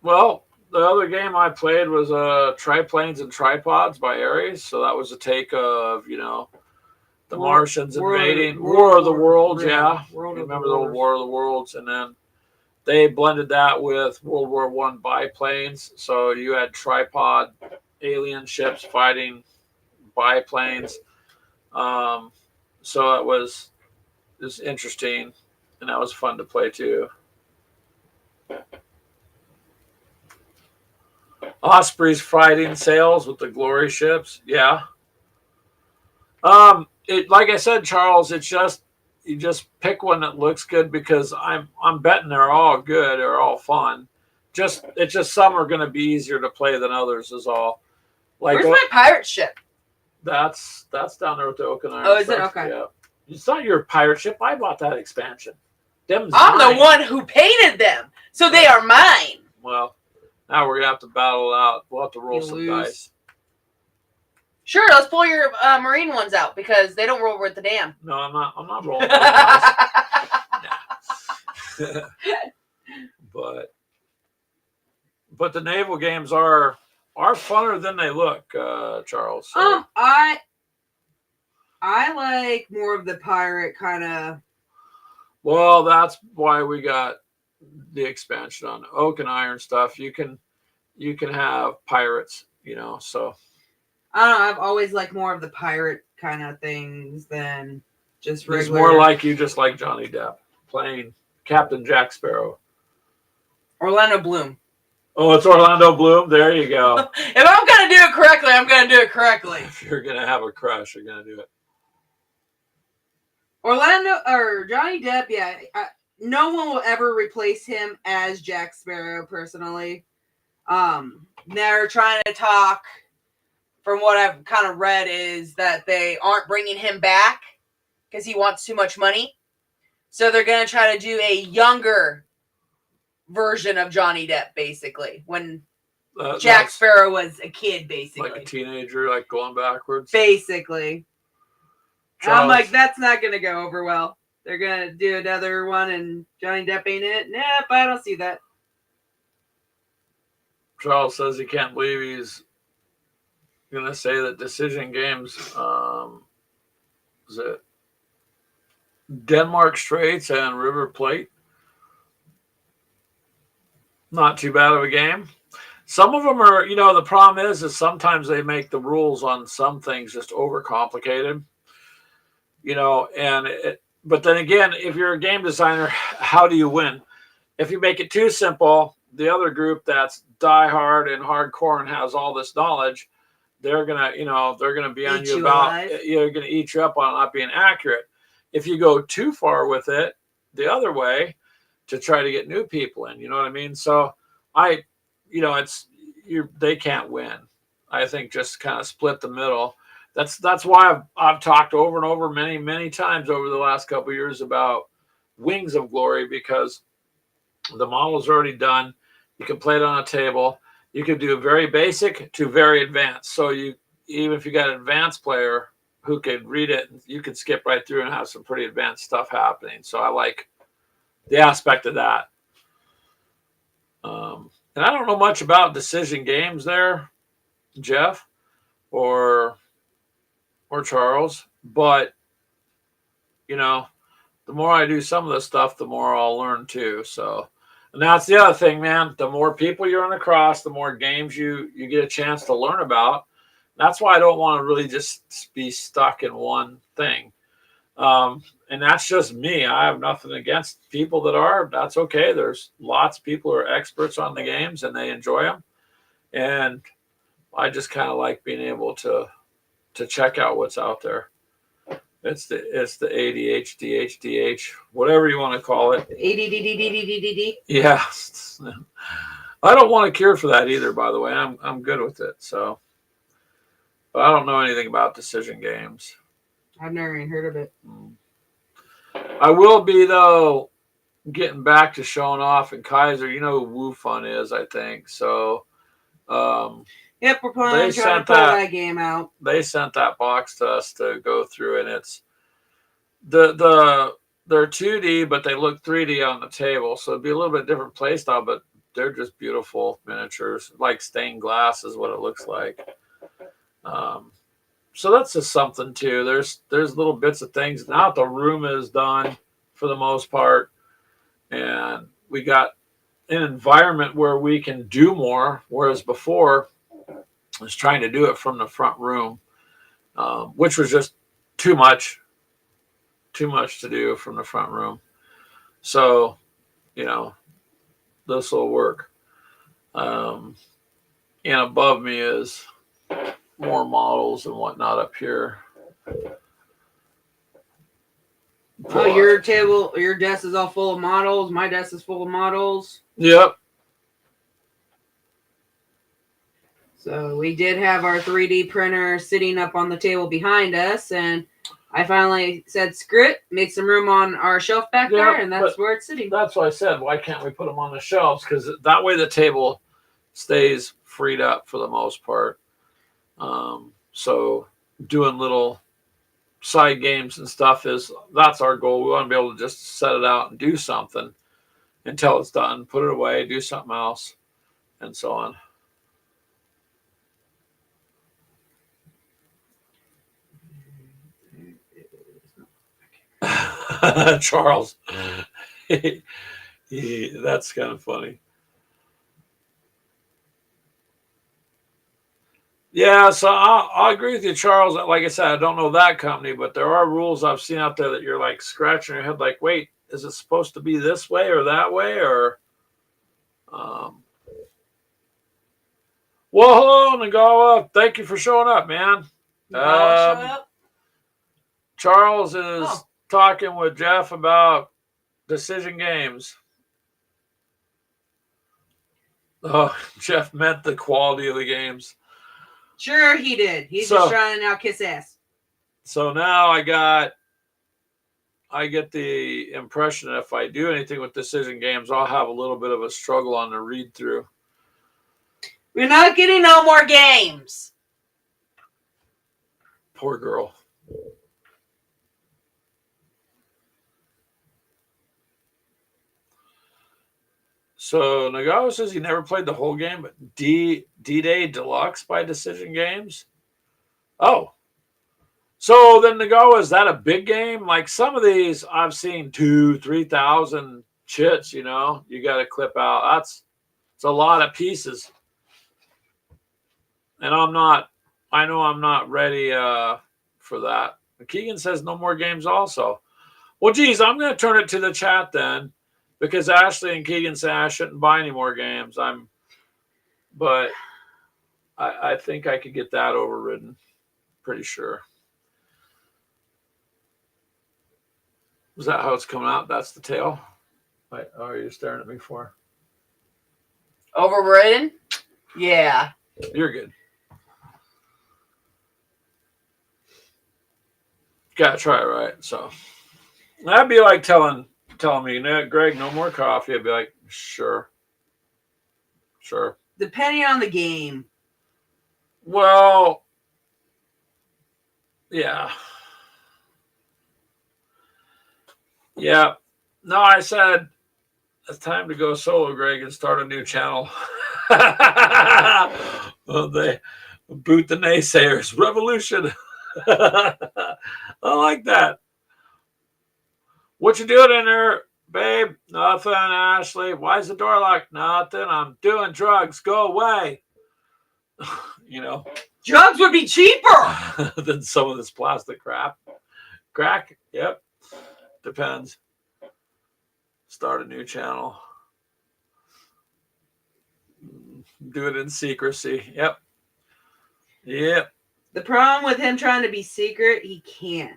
well, the other game I played was Triplanes and Tripods by Ares. So that was a take of the Martians invading War of the Worlds. Yeah, remember the old War of the Worlds, and then they blended that with World War I biplanes. So you had tripod alien ships fighting biplanes. So it was interesting, and that was fun to play too. Osprey's fighting sails with the Glory ships. Yeah. Like I said, Charles, it's just you just pick one that looks good because I'm betting they're all good or all fun. It's just some are going to be easier to play than others is all. Like, where's my pirate ship? That's down there with the Oak and Iron. Oh, is it? Okay. Yeah. It's not your pirate ship. I bought that expansion. I'm the one who painted them, so they are mine. Well, now we're gonna have to battle it out. We'll have to roll some dice. Sure, let's pull your marine ones out because they don't roll with the dam. No, I'm not rolling dice. But the naval games are funner than they look, Charles. So. I like more of the pirate kind of. Well, that's why we got the expansion on Oak and Iron stuff. You can have pirates, so. I don't know. I've always liked more of the pirate kind of things than just regular. It's more like you just like Johnny Depp playing Captain Jack Sparrow. Orlando Bloom. Oh, it's Orlando Bloom. There you go. If I'm going to do it correctly, I'm going to do it correctly. If you're going to have a crush, you're going to do it. Orlando or Johnny Depp, yeah. No one will ever replace him as Jack Sparrow, personally. They're trying to talk from what I've kind of read, is that they aren't bringing him back because he wants too much money. So they're going to try to do a younger version of Johnny Depp, basically, when Jack That's Sparrow was a kid, basically. like a teenager, like going backwards. Basically. Charles, I'm like, that's not going to go over well. They're going to do another one and Johnny Depp ain't it? Nope, I don't see that. Charles says he can't believe he's going to say that Decision Games, is it Denmark Straits and River Plate? Not too bad of a game. Some of them are, the problem is sometimes they make the rules on some things just overcomplicated, but then again, if you're a game designer, how do you win? If you make it too simple, the other group that's diehard and hardcore and has all this knowledge, they're gonna be on Eat you you about, alive. you're gonna eat you up on not being accurate. If you go too far with it the other way to try to get new people in, you know what I mean? So they can't win. I think just kind of split the middle. That's why I've talked over and over many, many times over the last couple of years about Wings of Glory, because the model's already done. You can play it on a table. You could do very basic to very advanced. So even if you got an advanced player who could read it, you could skip right through and have some pretty advanced stuff happening. So I like the aspect of that. And I don't know much about Decision Games there, Jeff or Charles, but the more I do some of this stuff, the more I'll learn too. So, and that's the other thing, man. The more people you run across, the more games you get a chance to learn about. That's why I don't want to really just be stuck in one thing. And that's just me. I have nothing against people that are. That's okay. There's lots of people who are experts on the games and they enjoy them. And I just kind of like being able to check out what's out there. It's the ADHD, HDH, whatever you want to call it. ADDDDDDD. Yeah. I don't want a cure for that either, by the way. I'm good with it. So, but I don't know anything about Decision Games. I've never even heard of it. I will be, though, getting back to showing off in Kaiser. You know who Woo Fun is, I think. So, Yep, we're planning They on trying to sent pull that- that game out. they sent that box to us to go through, and it's they're 2D, but they look 3D on the table. So it'd be a little bit different play style, but they're just beautiful miniatures, like stained glass is what it looks like. So that's just something too. There's little bits of things. Now the room is done for the most part, and we got an environment where we can do more, whereas before I was trying to do it from the front room, which was just too much to do from the front room. So, this will work. And above me is more models and whatnot up here. Oh, your desk is all full of models. My desk is full of models. Yep. So we did have our 3D printer sitting up on the table behind us, and I finally said, screw it, make some room on our shelf back Yeah, there, and that's but where it's sitting. That's why I said, why can't we put them on the shelves? Because that way the table stays freed up for the most part. So doing little side games and stuff that's our goal. We want to be able to just set it out and do something until it's done, put it away, do something else, and so on. Charles. That's kind of funny. Yeah, so I'll agree with you, Charles. Like I said, I don't know that company, but there are rules I've seen out there that you're like scratching your head, like, wait, is it supposed to be this way or that way? Or, well, hello, Nagawa. Thank you for showing up, man. Charles is talking with Jeff about Decision Games. Oh, Jeff meant the quality of the games. Sure, he did. He's So- just trying to now kiss ass. So now I get the impression that if I do anything with decision games, I'll have a little bit of a struggle on the read through. We're not getting no more games. Poor girl. So Nagawa says he never played the whole game, but D-Day Deluxe by Decision Games. Oh. So then Nagawa, is that a big game? Like some of these I've seen 2,000-3,000 chits, you know, you got to clip out. It's a lot of pieces. And I know I'm not ready for that. Keegan says no more games also. Well, geez, I'm going to turn it to the chat then, because Ashley and Keegan say I shouldn't buy any more games. But I think I could get that overridden. Pretty sure. Is that how it's coming out? That's the tail? Wait, oh, are you staring at me for? Overridden? Yeah. You're good. Gotta try it right. So that'd be like telling me, Greg, no more coffee. I'd be like, sure. Depending on the game. Well, yeah. Yeah. No, I said it's time to go solo, Greg, and start a new channel. Well, they boot the naysayers. Revolution. I like that. What you doing in there, babe? Nothing, Ashley. Why is the door locked? Nothing. I'm doing drugs. Go away. You know, Drugs would be cheaper. than some of this plastic crap. Crack? Yep. Depends. Start a new channel. Do it in secrecy. Yep. The problem with him trying to be secret, he can't.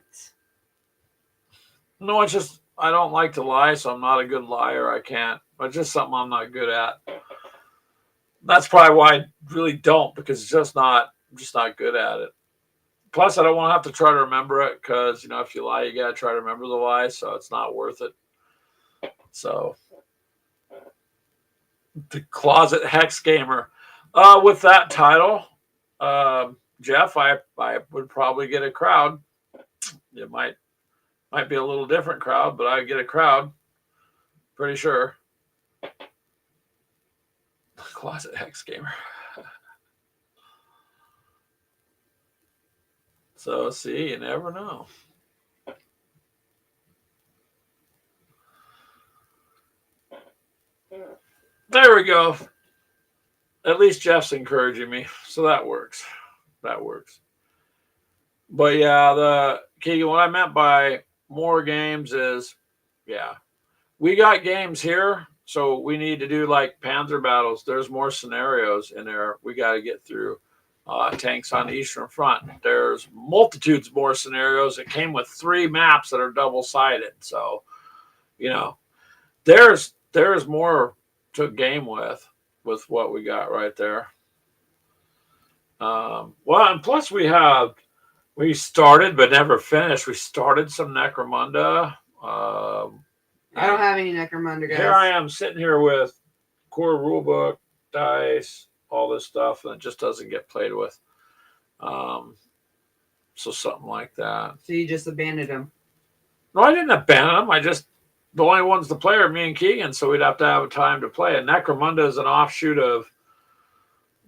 No, it's just I don't like to lie, so I'm not a good liar. I can't. It's just something I'm not good at. That's probably why I really don't, because I'm just not good at it. Plus, I don't want to have to try to remember it, because if you lie, you gotta try to remember the lie, so it's not worth it. So, the Closet Hex Gamer. With that title, Jeff, I would probably get a crowd. It might be a little different crowd, but I'd get a crowd. Pretty sure. Closet Hex Gamer. So, see, you never know. There we go. At least Jeff's encouraging me, so that works. But yeah, Keegan, what I meant by more games is, yeah, we got games here, so we need to do like Panzer battles. There's more scenarios in there we got to get through. Tanks on the Eastern Front. There's multitudes more scenarios. It came with 3 maps that are double-sided, so there's more to game with what we got right there. Well, and plus we started but never finished. We started some Necromunda. I don't have any Necromunda, guys. Here I am sitting here with core rulebook, dice, all this stuff, and it just doesn't get played with. So something like that. So you just abandoned him. No, I didn't abandon them. The only ones to play are me and Keegan, so we'd have to have a time to play. And Necromunda is an offshoot of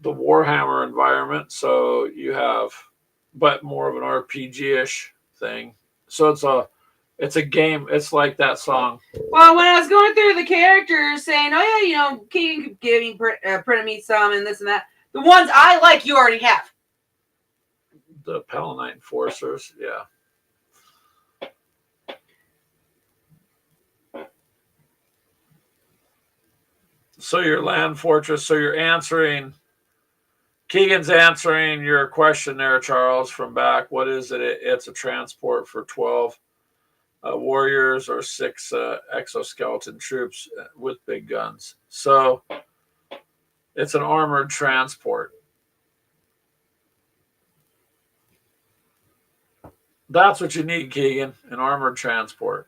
the Warhammer environment, so you have, but more of an RPG-ish thing. So it's a game. It's like that song. Well, when I was going through the characters, saying, "Oh yeah, Keegan could give me print me some and this and that," The ones I like, you already have. The Palanite Enforcers, yeah. So your land fortress. So you're answering. Keegan's answering your question there, Charles, from back. What is it? It's a transport for 12 warriors or 6 exoskeleton troops with big guns. So it's an armored transport. That's what you need, Keegan, an armored transport.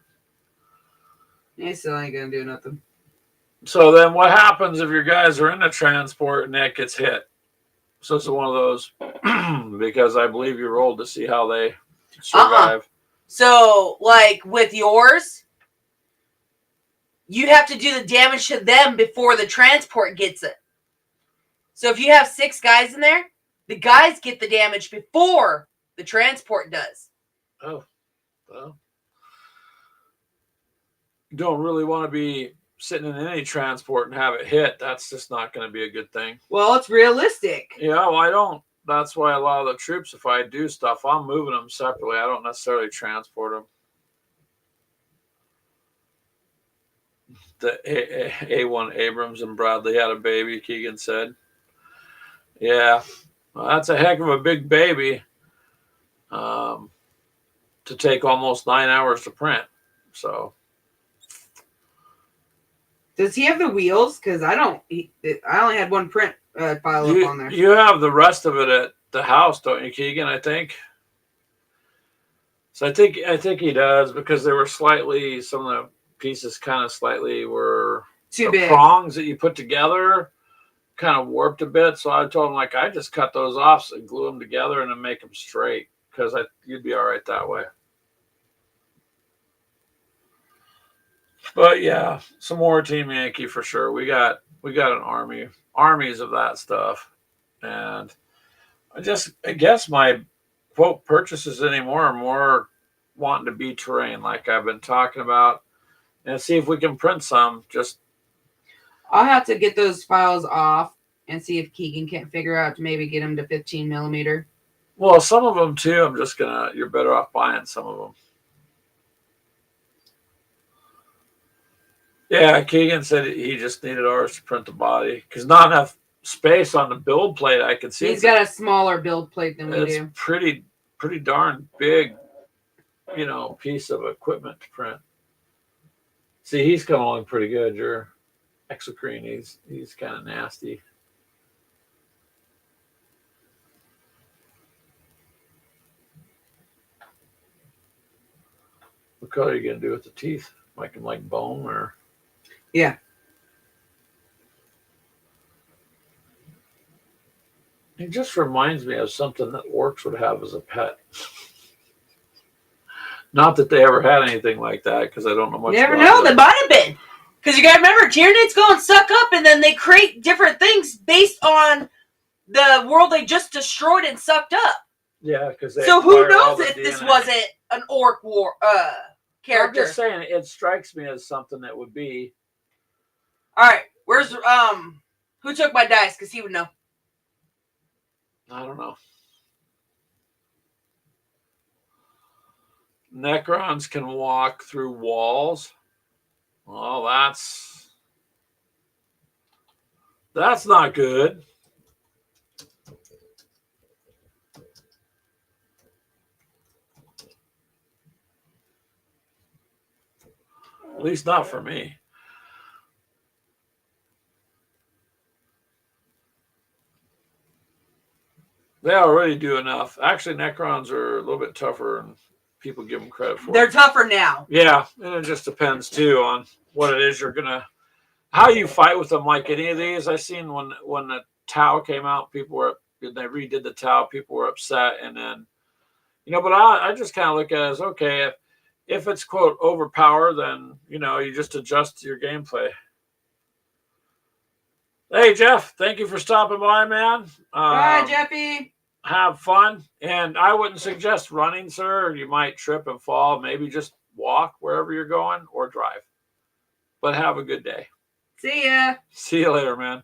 He still ain't gonna do nothing. So then what happens if your guys are in a transport and that gets hit? So it's one of those, because I believe you rolled to see how they survive. So, like with yours, you have to do the damage to them before the transport gets it. So if you have 6 guys in there, the guys get the damage before the transport does. Oh, well. You don't really want to be sitting in any transport and have it hit. That's just not going to be a good thing. Well, it's realistic. Yeah, well, I don't. That's why a lot of the troops, if I do stuff, I'm moving them separately. I don't necessarily transport them. The A1 Abrams and Bradley had a baby, Keegan said. Yeah, well, that's a heck of a big baby to take almost 9 hours to print. So. Does he have the wheels? Because I don't. I only had one print file up on there. You have the rest of it at the house, don't you, Keegan? I think. So I think he does, because they were slightly, some of the pieces kind of slightly were Too the big. prongs that you put together kind of warped a bit. So I told him, like, I just cut those off and glue them together and then make them straight, because you'd be all right that way. But yeah, some more Team Yankee for sure. We got an armies of that stuff, and I guess my quote purchases anymore are more wanting to be terrain, like I've been talking about, and see if we can print some. Just I'll have to get those files off and see if Keegan can't figure out to maybe get them to 15 millimeter. well, some of them too. You're better off buying some of them. Yeah, Keegan said he just needed ours to print the body because not enough space on the build plate. I can see He's got a smaller build plate than we it's do. pretty darn big, piece of equipment to print. See, he's coming along pretty good. Your Exocrine, he's kind of nasty. What color are you gonna do with the teeth? Make them like bone or? Yeah. It just reminds me of something that Orcs would have as a pet. Not that they ever had anything like that, because I don't know much. You never about know. it. They might have been. Because you got to remember, Tyranids go and suck up, and then they create different things based on the world they just destroyed and sucked up. Yeah, because So who knows if this wasn't an Orc war character? I'm just saying, it strikes me as something that would be. All right, where's who took my dice? Because he would know. I don't know. Necrons can walk through walls. Well, that's not good. At least not for me. They already do enough. Actually, Necrons are a little bit tougher than people give them credit for. They're tougher now. Yeah, and it just depends too on what it is how you fight with them. Like any of these, I seen when the Tau came out, they redid the Tau, people were upset, and then but I just kind of look at it as, okay, if it's quote overpowered, then you just adjust your gameplay. Hey Jeff, thank you for stopping by, man. Bye, Jeffy. Have fun, and I wouldn't suggest running, sir. You might trip and fall. Maybe just walk wherever you're going or drive. But have a good day. See ya. See you later, man.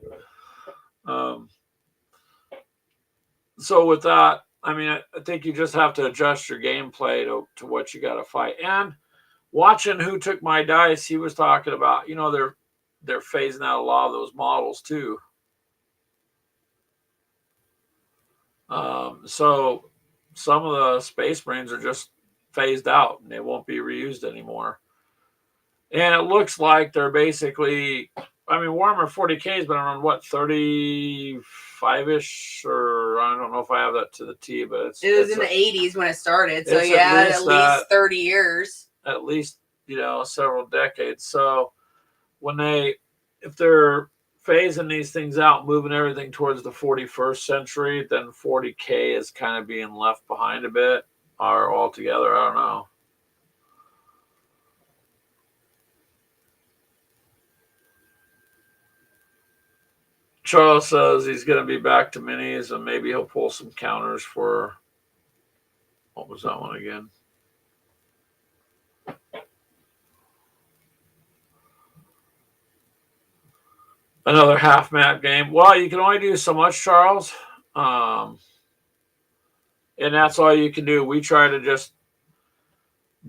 So with that, I think you just have to adjust your gameplay to what you got to fight. And watching Who Took My Dice, he was talking about, they're phasing out a lot of those models too. So some of the Space Marines are just phased out and they won't be reused anymore. And it looks like they're basically, Warhammer 40K has been around, 35-ish or number. I don't know if I have that to the T, but It was it's in the 80s when it started, so it's yeah, at at least least 30 years. at least several decades. So if they're phasing these things out, moving everything towards the 41st century, then 40K is kind of being left behind a bit or altogether. I don't know. Charles says he's going to be back to minis and maybe he'll pull some counters for, what was that one again? Another half map game. Well, you can only do so much, Charles. And that's all you can do. We try to just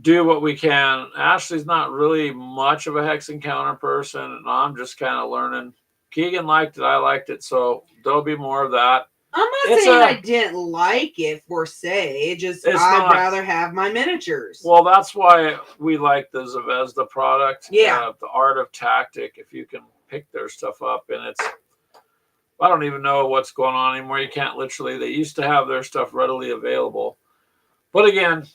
do what we can. Ashley's not really much of a hex encounter person, and I'm just kind of learning. Keegan liked it. I liked it. So there'll be more of that. I'm not saying I didn't like it per se. I'd rather have my miniatures. Well, that's why we like the Zvezda product. Yeah. The Art of Tactic, if you can pick their stuff up. And I don't even know what's going on anymore. You can't literally, they used to have their stuff readily available. But again,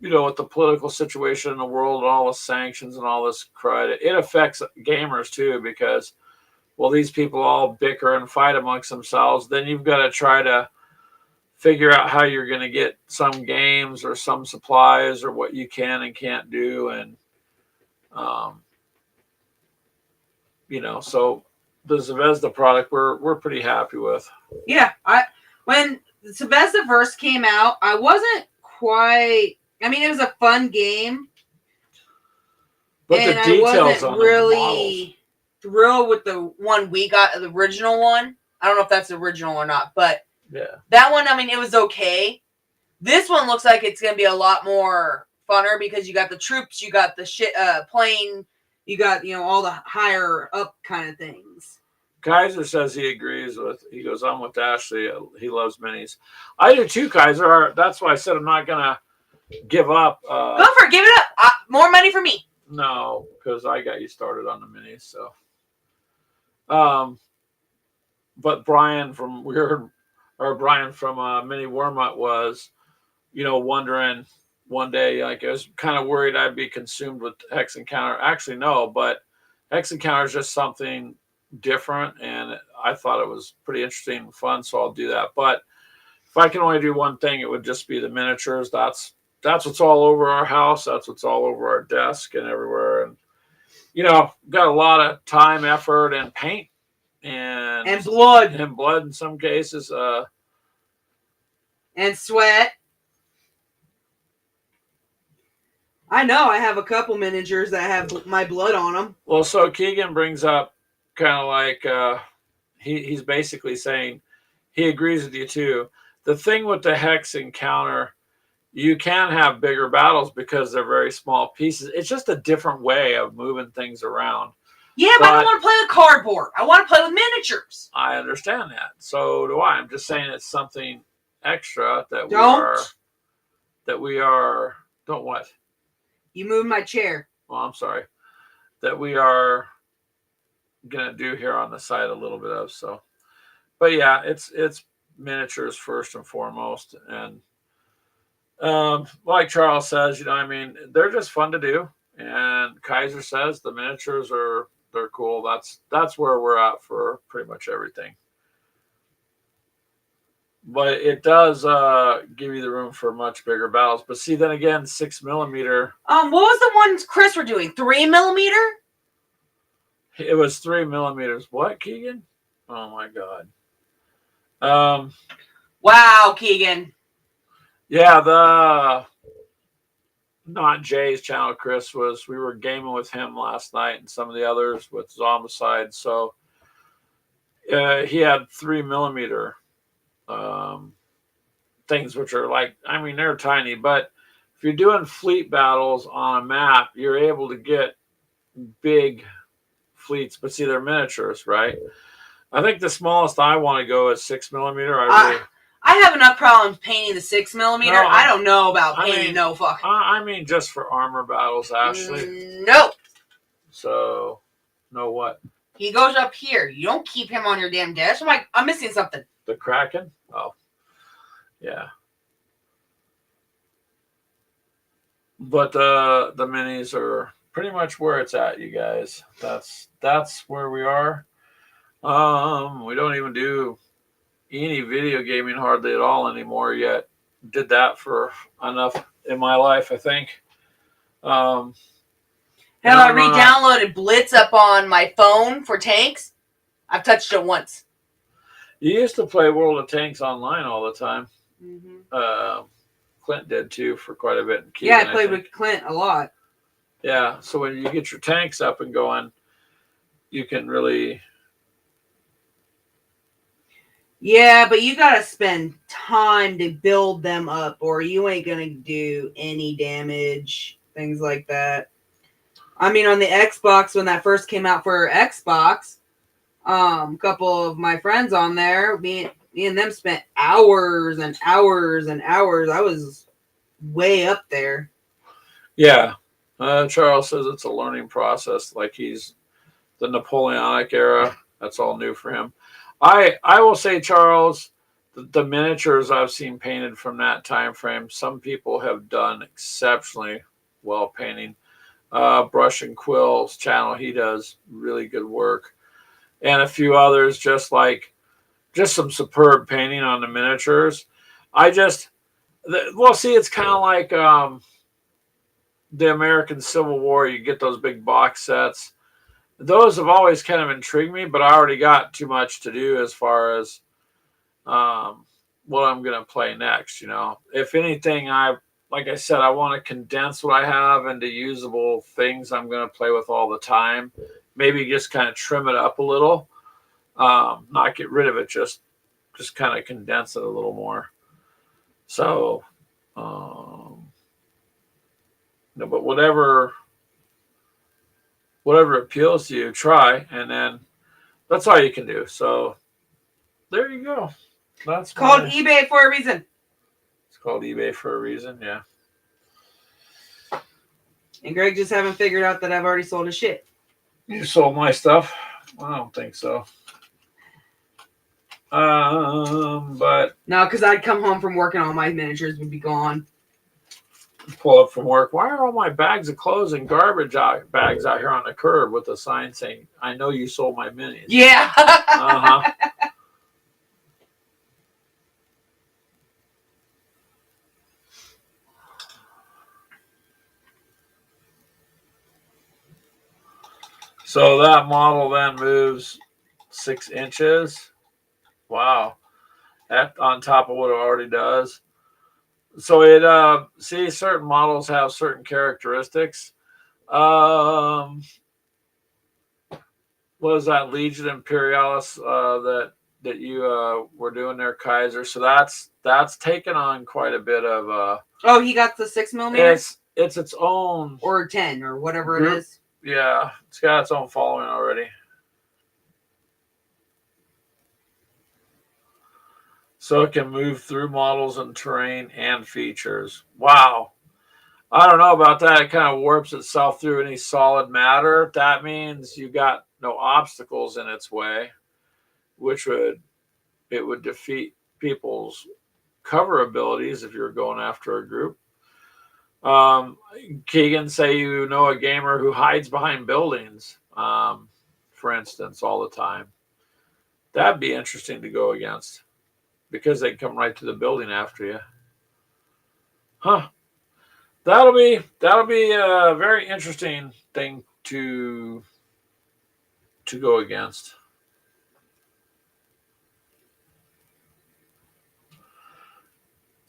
with the political situation in the world and all the sanctions and all this crud, it affects gamers too, because these people all bicker and fight amongst themselves. Then you've got to try to figure out how you're going to get some games or some supplies or what you can and can't do. And, so the Zvezda product, we're pretty happy with. Yeah. When Zvezda first came out, I wasn't quite, it was a fun game. But and the details I wasn't on really thrilled with the one we got, the original one. I don't know if that's the original or not, but yeah, that one, it was okay. This one looks like it's going to be a lot more funner because you got the troops, you got the plane, you got, all the higher up kind of things. Kaiser says he goes, I'm with Ashley. He loves minis. I do too, Kaiser. That's why I said I'm not going to give up. Go for it. Give it up. More money for me. No, because I got you started on the minis. So, but Brian from Mini Wormut was, wondering one day, like I was kind of worried I'd be consumed with Hex Encounter. Actually, no, but Hex Encounter is just something different, and I thought it was pretty interesting and fun, so I'll do that. But if I can only do one thing, it would just be the miniatures. That's what's all over our house. That's what's all over our desk and everywhere. And got a lot of time, effort, and paint and blood in some cases, and sweat. I know I have a couple miniatures that have my blood on them. Well, so Keegan brings up kind of like he's basically saying he agrees with you too. The thing with the Hex Encounter, you can have bigger battles because they're very small pieces. It's just a different way of moving things around. Yeah, but I don't want to play with cardboard. I want to play with miniatures. I understand that. So do I. I'm just saying it's something extra that we are. Don't what? You moved my chair. Well, I'm sorry. That we are gonna do here on the side a little bit of. So, but yeah, it's miniatures first and foremost, and like Charles says, they're just fun to do. And Kaiser says the miniatures they're cool. That's where we're at for pretty much everything. But it does give you the room for much bigger battles. But see, then again, 6mm. What was the ones Chris were doing? 3mm? It was 3mm. What, Keegan? Oh my God. Wow, Keegan. Yeah, not Jay's channel, Chris, we were gaming with him last night and some of the others with Zombicide. So he had 3mm things, which are like, they're tiny, but if you're doing fleet battles on a map, you're able to get big fleets, but see, they're miniatures, right? I think the smallest I want to go is 6mm. I have enough problems painting the 6mm. No, I don't know about painting no fucking. Just for armor battles, Ashley. No. So, no what? He goes up here. You don't keep him on your damn desk. I'm like, I'm missing something. The Kraken? Oh, yeah. But the minis are pretty much where it's at, you guys. That's where we are. We don't even do any video gaming hardly at all anymore yet. Did that for enough in my life, I think. Hell, I re-downloaded Blitz up on my phone for tanks. I've touched it once. You used to play World of Tanks online all the time. Mm-hmm. Clint did too for quite a bit. Yeah, I played with Clint a lot. Yeah, so when you get your tanks up and going, you can really. Yeah, but you gotta spend time to build them up, or you ain't gonna do any damage. Things like that. I mean, on the Xbox, when that first came out for Xbox, a couple of my friends on there, me and them spent hours and hours and hours. I was way up there. Yeah, Charles says it's a learning process. Like he's the Napoleonic era. That's all new for him. I will say, Charles, the miniatures I've seen painted from that time frame, some people have done exceptionally well painting. Brush and Quill's channel, he does really good work, and a few others just some superb painting on the miniatures. See, it's kind of like the American Civil War. You get those big box sets. Those have always kind of intrigued me, but I already got too much to do as far as what I'm going to play next. If anything, like I said, I want to condense what I have into usable things I'm going to play with all the time. Maybe just kind of trim it up a little, not get rid of it, just kind of condense it a little more. So, but whatever appeals to you, try, and then that's all you can do. So there you go. That's called eBay for a reason. It's called eBay for a reason, yeah. And Greg just haven't figured out that I've already sold his shit. You sold my stuff? I don't think so. But no, because I'd come home from work and all my miniatures would be gone. Pull up from work. Why are all my bags of clothes and garbage bags out here on the curb with a sign saying, "I know you sold my minis"? Yeah. Uh-huh. So that model then moves 6 inches. Wow. That on top of what it already does. So it certain models have certain characteristics. What is that Legion Imperialis that you were doing there, Kaiser? So that's taken on quite a bit of oh, he got the 6mm? It's its own, or 10 or whatever group. It is. Yeah, it's got its own following already. So it can move through models and terrain and features. Wow. I don't know about that. It kind of warps itself through any solid matter. That means you got no obstacles in its way, which would defeat people's cover abilities if you're going after a group. Keegan, say you know a gamer who hides behind buildings, for instance, all the time. That'd be interesting to go against because they come right to the building after you. Huh. That'll be a very interesting thing to go against.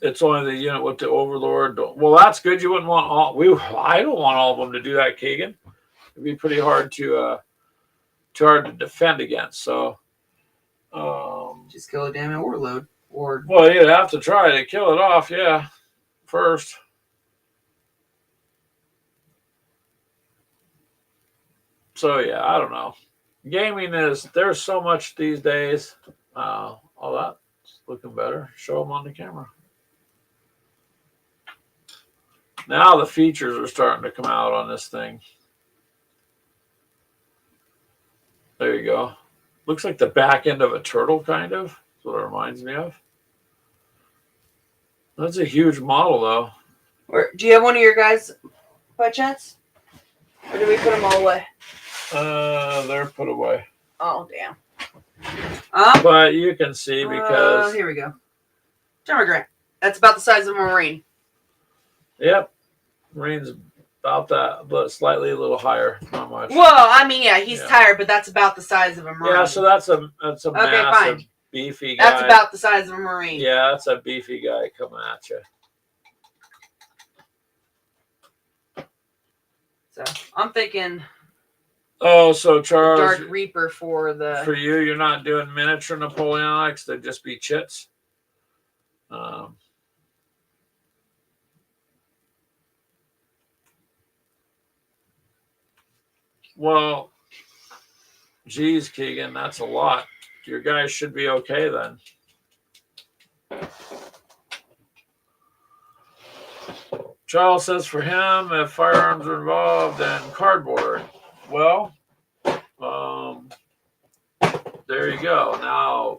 It's only the unit with the Overlord. Well, that's good. You wouldn't want all. I don't want all of them to do that, Keegan. It'd be pretty hard to defend against. So, just kill a damn Overload. Well, you'd have to try to kill it off, yeah, first. So yeah, I don't know. Gaming there's so much these days. All that's looking better. Show them on the camera. Now the features are starting to come out on this thing. There you go. Looks like the back end of a turtle, kind of. That's what it reminds me of. That's a huge model, though. Or do you have one of your guys by chance? Or do we put them all away? They're put away. Oh, damn. But you can see because here we go. Timber Grant. That's about the size of a Marine. yep, Marine's about that, but slightly a little higher. Not much. Well, I mean, yeah, he's Yeah. tired, but that's about the size of a Marine. Yeah, so that's a massive, fine. beefy guy. That's about the size of a Marine. Yeah, that's a beefy guy coming at you. So I'm thinking Oh, so Charles, Dark Reaper for the. for you, you're not doing miniature Napoleonics; they'd just be chits. Well, geez, Keegan, that's a lot. Your guys should be okay then. Charles says for him, if firearms are involved, then cardboard. Well, there you go. Now,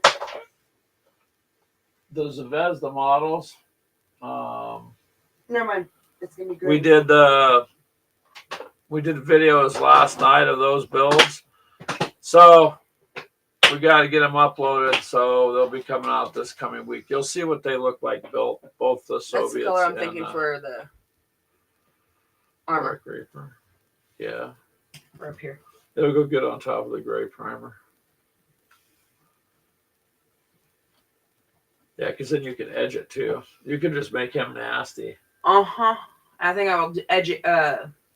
the Zvezda models, Never mind. It's gonna be great. we did videos last night of those builds, so we got to get them uploaded. So they'll be coming out this coming week. You'll see what they look like built, both the That's Soviets the color I'm and thinking for the armor. Dark Reaper. Yeah, Or up here. it'll go good on top of the gray primer. Yeah, because then you can edge it too. You can just make him nasty. Uh-huh. I think I will edge it,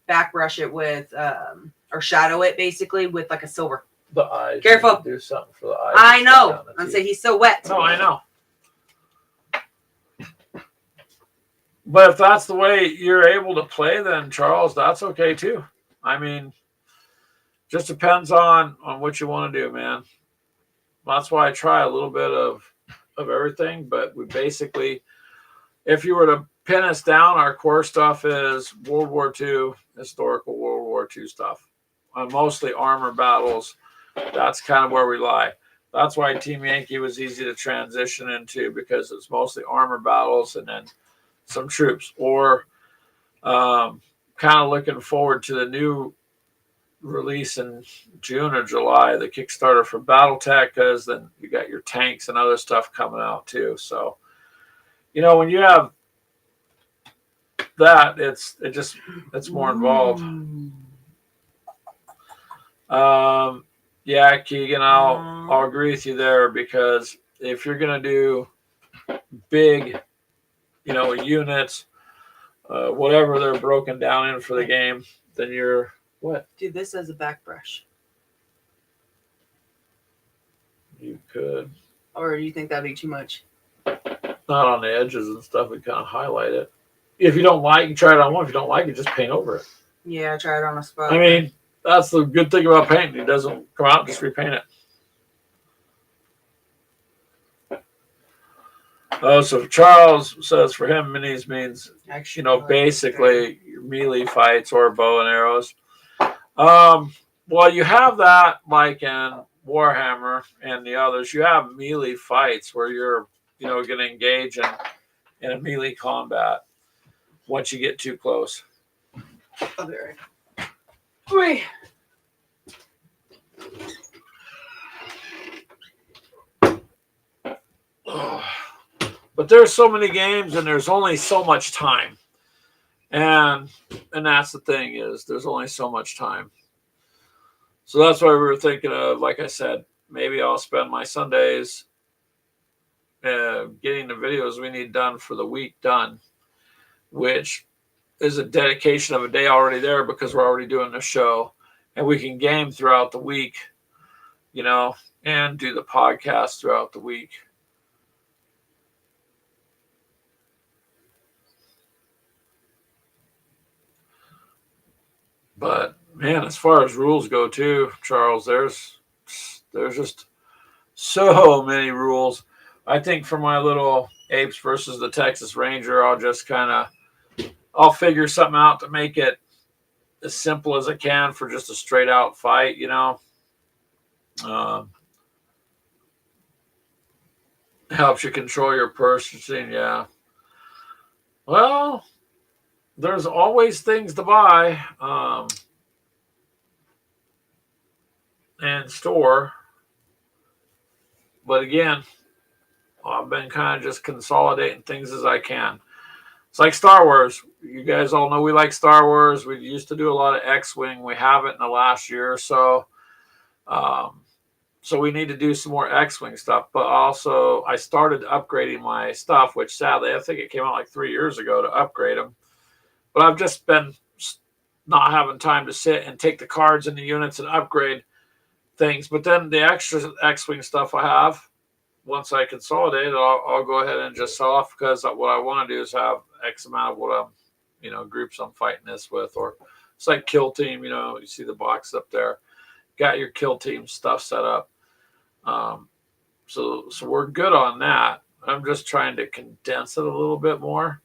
back brush it with, or shadow it basically with like a silver. The eyes. Careful. You can do something for the eyes. I and know. stuff down the I'm teeth. saying he's so wet. No, I know. But if that's the way you're able to play, then Charles, that's okay too. I mean, just depends on what you want to do, man. That's why I try a little bit of everything. But we basically, if you were to pin us down, our core stuff is World War II, historical World War II stuff. Mostly armor battles. That's kind of where we lie. That's why Team Yankee was easy to transition into, because it's mostly armor battles and then some troops. Or kind of looking forward to the new release in June or July, the Kickstarter for BattleTech, because then you got your tanks and other stuff coming out too. So, you know, when you have that, it's more involved. Yeah, Keegan, I'll agree with you there, because if you're gonna do big, you know, units, whatever they're broken down in for the game, then you're what? Do this as a back brush. You could Or do you think that'd be too much? not on the edges and stuff, and kind of highlight it. If you don't like, you try it on one. If you don't like it, just paint over it. Yeah, try it on a spot. I mean, that's the good thing about painting. It doesn't come out, just repaint it. Oh, so Charles says for him, minis means, you know, basically your melee fights or bow and arrows. Well, you have that like in Warhammer and the others. You have melee fights where you're, you know, going to engage in a melee combat once you get too close. I'll be right. Wait. But there's so many games and there's only so much time. And that's the thing, is there's only so much time. So that's why we were thinking of, like I said, maybe I'll spend my Sundays getting the videos we need done for the week done, which is a dedication of a day already there, because we're already doing the show, and we can game throughout the week, you know, and do the podcast throughout the week. But man, as far as rules go too, Charles, there's just so many rules. I think for my little apes versus the Texas Ranger, I'll figure something out to make it as simple as I can for just a straight out fight, you know. Helps you control your purchasing. Yeah. Well, there's always things to buy and store. But again, I've been kind of just consolidating things as I can. It's like Star Wars. You guys all know we like Star Wars. We used to do a lot of X-Wing. We haven't in the last year or so. So we need to do some more X-Wing stuff. But also, I started upgrading my stuff, which sadly, I think it came out like 3 years ago to upgrade them. But I've just been not having time to sit and take the cards and the units and upgrade things. But then the extra X-Wing stuff I have, once I consolidate it, I'll go ahead and just sell off, because what I want to do is have X amount of what I'm, groups I'm fighting this with. Or it's like Kill Team, you see the box up there. Got your Kill Team stuff set up. So we're good on that. I'm just trying to condense it a little bit more.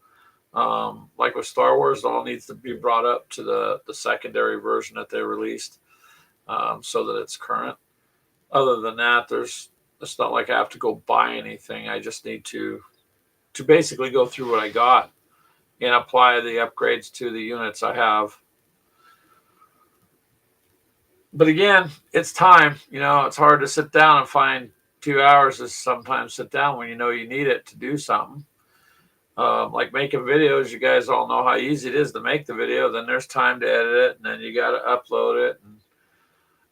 Like with Star Wars, it all needs to be brought up to the secondary version that they released, so that it's current. Other than that, it's not like I have to go buy anything. I just need to basically go through what I got and apply the upgrades to the units I have. But again, it's time. It's hard to sit down and find 2 hours to sometimes sit down when you need it to do something. Like making videos, you guys all know how easy it is to make the video. Then there's time to edit it, and then you got to upload it, and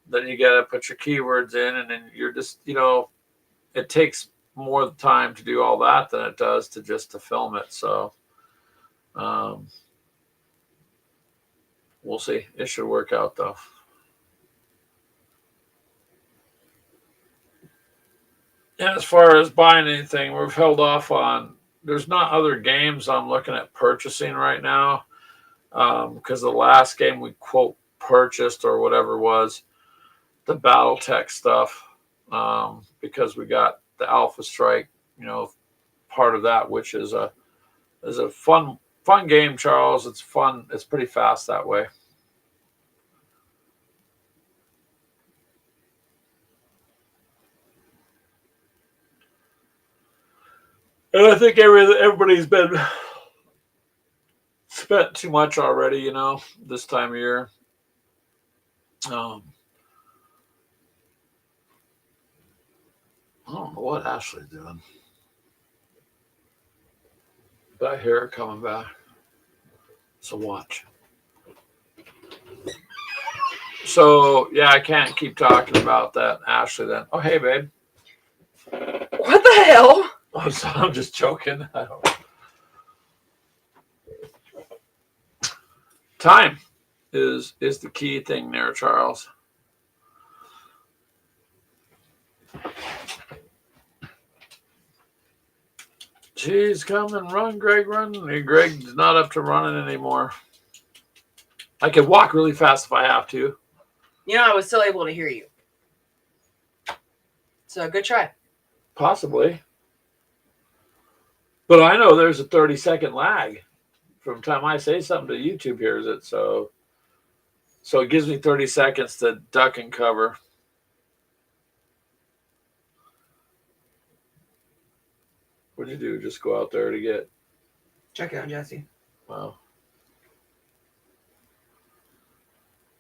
then you got to put your keywords in, and then you're just, it takes more time to do all that than it does to film it. So, we'll see. It should work out though. And as far as buying anything, we've held off on. There's not other games I'm looking at purchasing right now, because the last game we quote purchased or whatever was the BattleTech stuff, because we got the Alpha Strike, part of that, which is a fun game, Charles. It's fun. It's pretty fast that way. And I think everybody's been spent too much already, this time of year. I don't know what Ashley's doing. But I hear her coming back. So watch. So, yeah, I can't keep talking about that, Ashley, then. Oh, hey, babe. What the hell? I'm just joking. I don't know. Time is the key thing there, Charles. Jeez, come and run, Greg, run. Greg's not up to running anymore. I could walk really fast if I have to. I was still able to hear you. So good try. Possibly. But I know there's a 30-second lag from the time I say something to YouTube hears it. So it gives me 30 seconds to duck and cover. What'd you do? Just go out there to get... Check out Jesse. Wow.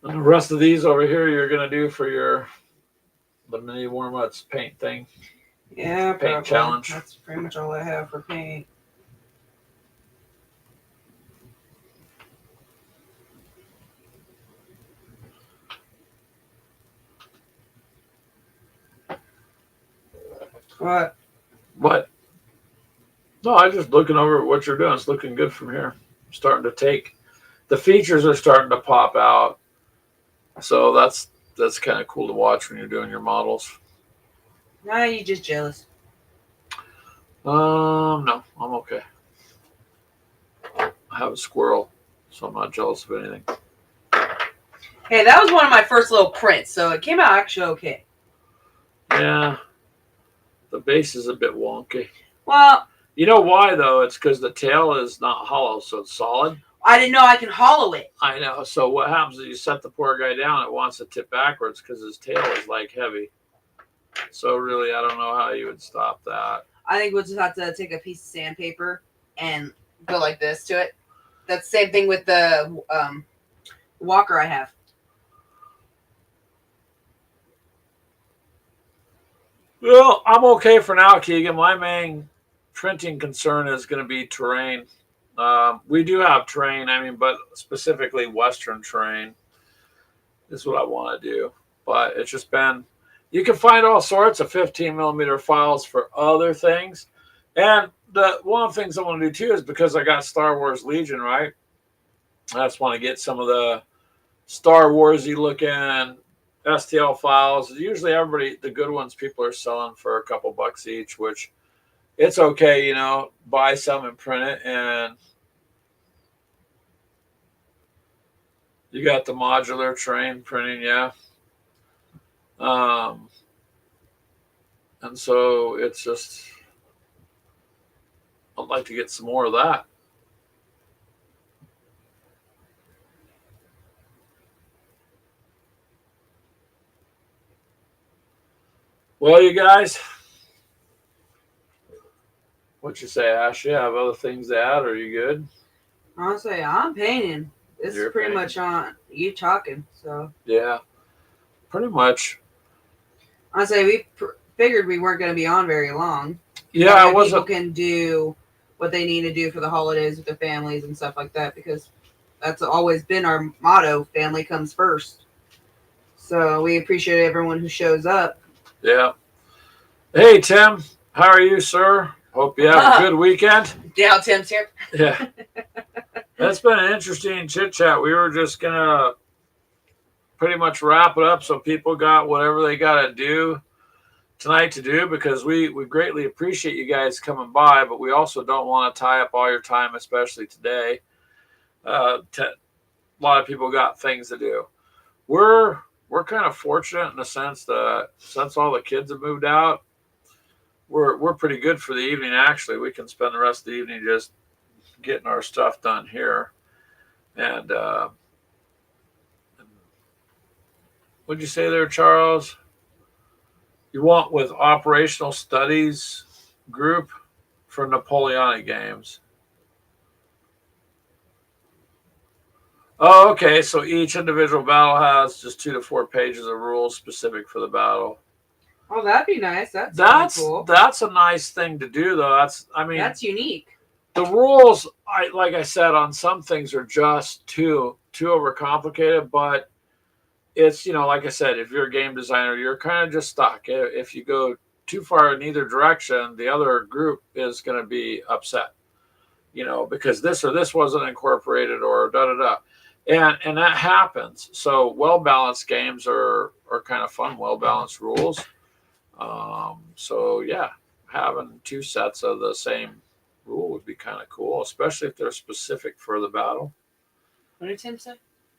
And the rest of these over here you're going to do for the mini warm-ups paint thing. Yeah, paint probably. challenge. That's pretty much all I have for paint. What? What? No, I'm just looking over at what you're doing. It's looking good from here. Starting to take... The features are starting to pop out. So that's kind of cool to watch when you're doing your models. Nah, you just jealous. No, I'm okay. I have a squirrel, so I'm not jealous of anything. Hey, that was one of my first little prints, so it came out actually okay. Yeah. The base is a bit wonky. Well, You know why, though? It's because the tail is not hollow, so it's solid. I didn't know I can hollow it. I know. So what happens is you set the poor guy down, it wants to tip backwards because his tail is like heavy. So really, I don't know how you would stop that. I think we'll just have to take a piece of sandpaper and Go like this to it. That's the same thing with the walker I have. Well, I'm okay for now, Keegan. My main printing concern is going to be terrain. We do have terrain, I mean, but specifically Western terrain is what I want to do. But it's just been, you can find all sorts of 15 millimeter files for other things. And one of the things I want to do too is because I got Star Wars Legion, right? I just want to get some of the Star Warsy looking STL files. Usually everybody, the good ones, people are selling for a couple bucks each, which it's okay, you know, buy some and print it. And you got the modular train printing, yeah. And so it's just, I'd like to get some more of that. Well, you guys, what you say, Ash? You have other things to add? Are you good? Honestly, I'm painting. This You're is pretty painting. much on you talking. So Yeah, pretty much. honestly, we figured we weren't going to be on very long. Yeah, That I way wasn't. People can do what they need to do for the holidays with their families and stuff like that, because that's always been our motto: family comes first. So we appreciate everyone who shows up. Yeah. Hey, Tim, how are you, sir? Hope you have a good weekend. Now Tim's here. Yeah. That's been an interesting chit chat. We were just going to pretty much wrap it up so people got whatever they got to do tonight to do, because we greatly appreciate you guys coming by, but we also don't want to tie up all your time, especially today. A lot of people got things to do. We're kind of fortunate in the sense that since all the kids have moved out, we're pretty good for the evening. Actually, we can spend the rest of the evening just getting our stuff done here. And what'd you say there, Charles? You want with operational studies group for Napoleonic games. Oh, okay. So each individual battle has just 2 to 4 pages of rules specific for the battle. Oh, that'd be nice. That's cool. That's a nice thing to do, though. That's unique. The rules, like I said, on some things are just too overcomplicated, but it's, like I said, if you're a game designer, you're kind of just stuck. If you go too far in either direction, the other group is going to be upset, because this or this wasn't incorporated or da da da. And that happens. So well-balanced games are kind of fun, well-balanced rules. So yeah, having 2 sets of the same rule would be kind of cool, especially if they're specific for the battle. What did Tim say?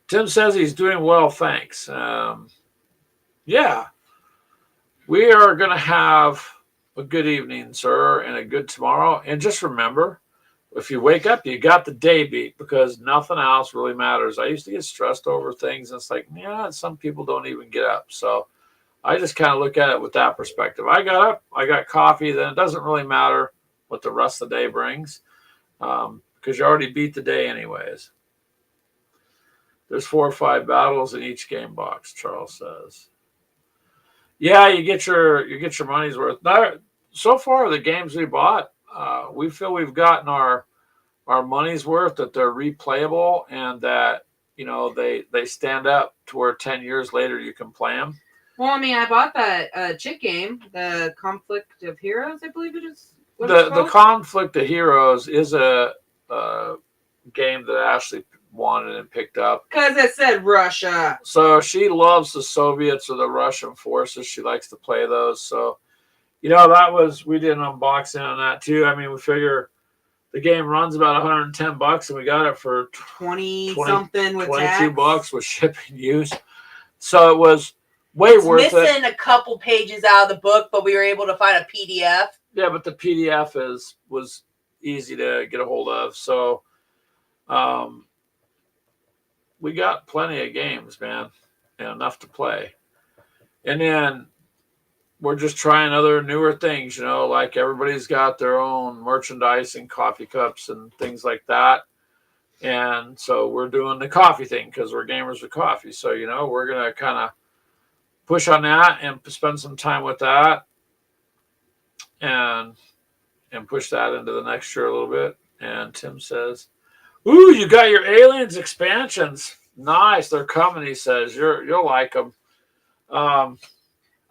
Tim says he's doing well, thanks. Yeah, we are going to have a good evening, sir, and a good tomorrow. And just remember, if you wake up, you got the day beat, because nothing else really matters. I used to get stressed over things, and it's like, yeah, some people don't even get up. So I just kind of look at it with that perspective. I got up, I got coffee, then it doesn't really matter what the rest of the day brings, because you already beat the day anyways. There's 4 or 5 battles in each game box, Charles says. Yeah, you get your money's worth. Now, so far, the games we bought, we feel we've gotten our money's worth, that they're replayable, and that they stand up to where 10 years later you can play them. Well, I mean, I bought that chick game, the Conflict of Heroes, I believe it is. The Conflict of Heroes is a game that Ashley wanted and picked up because it said Russia. So she loves the Soviets or the Russian forces. She likes to play those. So, we did an unboxing on that too. I mean, we figure the game runs about $110, and we got it for 20 something with 22 tax. bucks with shipping use. So it was way worth it. Missing a couple pages out of the book, but we were able to find a PDF. Yeah, but the PDF was easy to get a hold of. So, we got plenty of games, man, and enough to play. And then we're just trying other newer things, like everybody's got their own merchandise and coffee cups and things like that. And so we're doing the coffee thing because we're gamers with coffee. So, we're going to kind of push on that and spend some time with that and push that into the next year a little bit. And Tim says, "Ooh, you got your Aliens expansions. Nice. They're coming," he says. You'll like them. Oh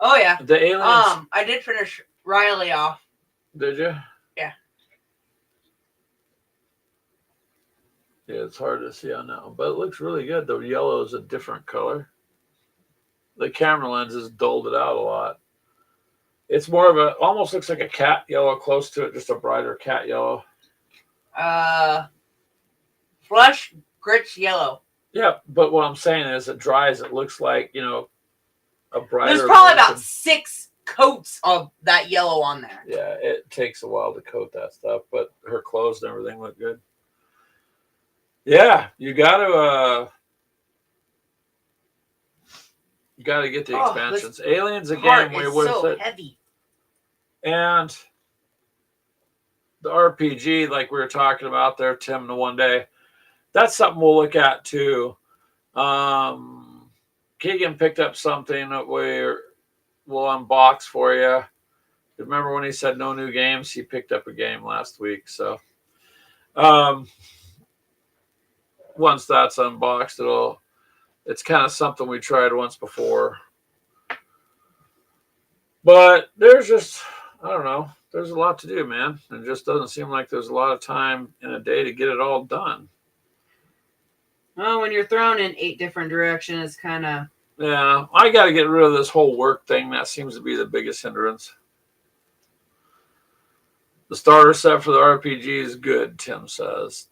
yeah. The Aliens. I did finish Riley off. Did you? Yeah. Yeah, it's hard to see on that one, but it looks really good. The yellow is a different color. The camera lens has dulled it out a lot. It's more of almost looks like a cat yellow close to it, just a brighter cat yellow. Flush grits yellow. Yeah, but what I'm saying is it dries, it looks like, a brighter. There's probably version. about 6 coats of that yellow on there. Yeah, it takes a while to coat that stuff, but her clothes and everything look good. Yeah, you got to get the expansions. Aliens again, way worth so it. heavy. And the RPG, like we were talking about there, Tim, the one day, that's something we'll look at too. Keegan picked up something that we'll unbox for you. Remember when he said no new games? He picked up a game last week. So once that's unboxed, it's kind of something we tried once before. But there's just, I don't know, there's a lot to do, man. It just doesn't seem like there's a lot of time in a day to get it all done. Well, when you're thrown in 8 different directions, kind of. Yeah, I got to get rid of this whole work thing. That seems to be the biggest hindrance. The starter set for the RPG is good, Tim says.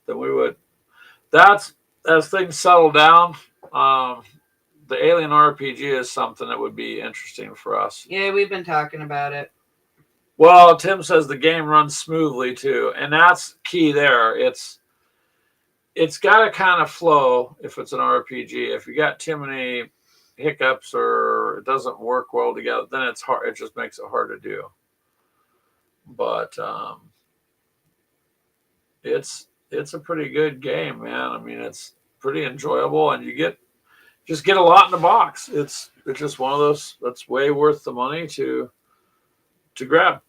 That's, as things settle down, the Alien RPG is something that would be interesting for us. Yeah, we've been talking about it. Well, Tim says the game runs smoothly too, and that's key there. It's got to kind of flow if it's an RPG. If you got too many hiccups or it doesn't work well together, then it's hard. It just makes it hard to do. But it's a pretty good game, man. I mean, it's pretty enjoyable, and you just get a lot in the box. It's just one of those that's way worth the money to grab,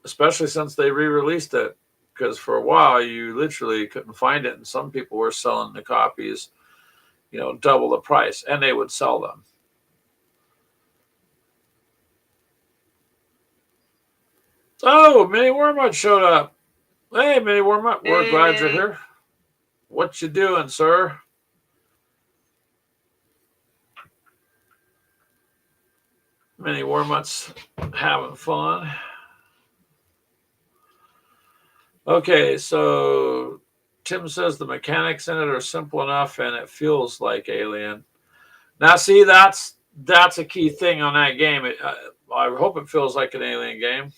especially since they re-released it. Because for a while you literally couldn't find it, and some people were selling the copies, double the price, and they would sell them. Oh, Mini Wormut showed up. Hey, Mini Wormut, we're glad you're here. What you doing, sir? Mini Wormut's having fun. Okay, so Tim says the mechanics in it are simple enough and it feels like Alien. Now, see, that's a key thing on that game. I hope it feels like an Alien game.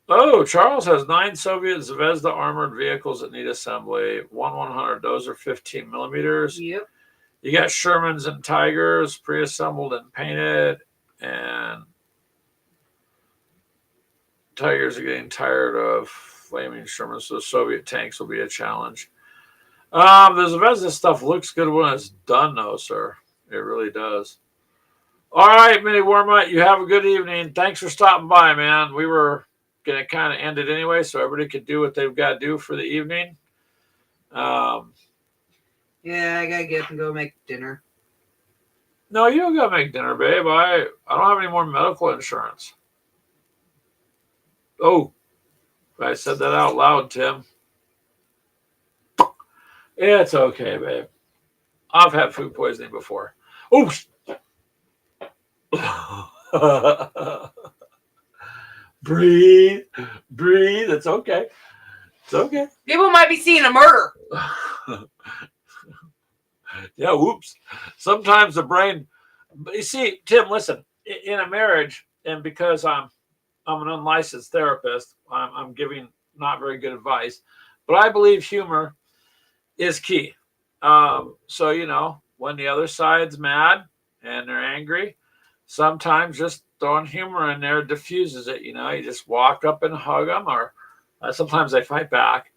Oh, Charles has 9 Soviet Zvezda armored vehicles that need assembly. 1/100. Those are 15 millimeters. Yep. You got Shermans and Tigers pre-assembled and painted, and Tigers are getting tired of flaming Shermans, so the Soviet tanks will be a challenge. The Zvezda stuff looks good when it's done, though, sir. It really does. All right, Mini Wormut, you have a good evening. Thanks for stopping by, man. We were going to kind of end it anyway, so everybody could do what they've got to do for the evening. Yeah, I gotta get up and go make dinner. No, you don't got to make dinner, babe. I don't have any more medical insurance. Oh, I said that out loud, Tim. It's okay, babe. I've had food poisoning before. Oh, breathe. It's okay. It's okay. People might be seeing a murder. Yeah, whoops. Sometimes the brain. You see, Tim, listen. In a marriage, and because I'm an unlicensed therapist, I'm giving not very good advice, but I believe humor is key. So when the other side's mad, and they're angry, sometimes just throwing humor in there diffuses it. You just walk up and hug them, or sometimes they fight back.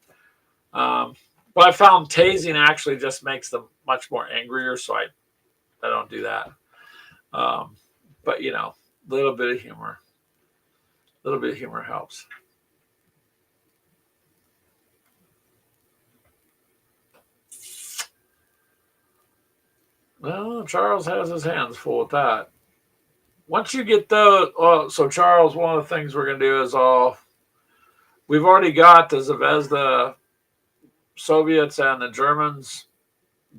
But I found tasing actually just makes them much more angrier, so I don't do that. But a little bit of humor, helps. Well, Charles has his hands full with that. Once you get those, so Charles, one of the things we're going to do is we've already got the Zvezda Soviets and the Germans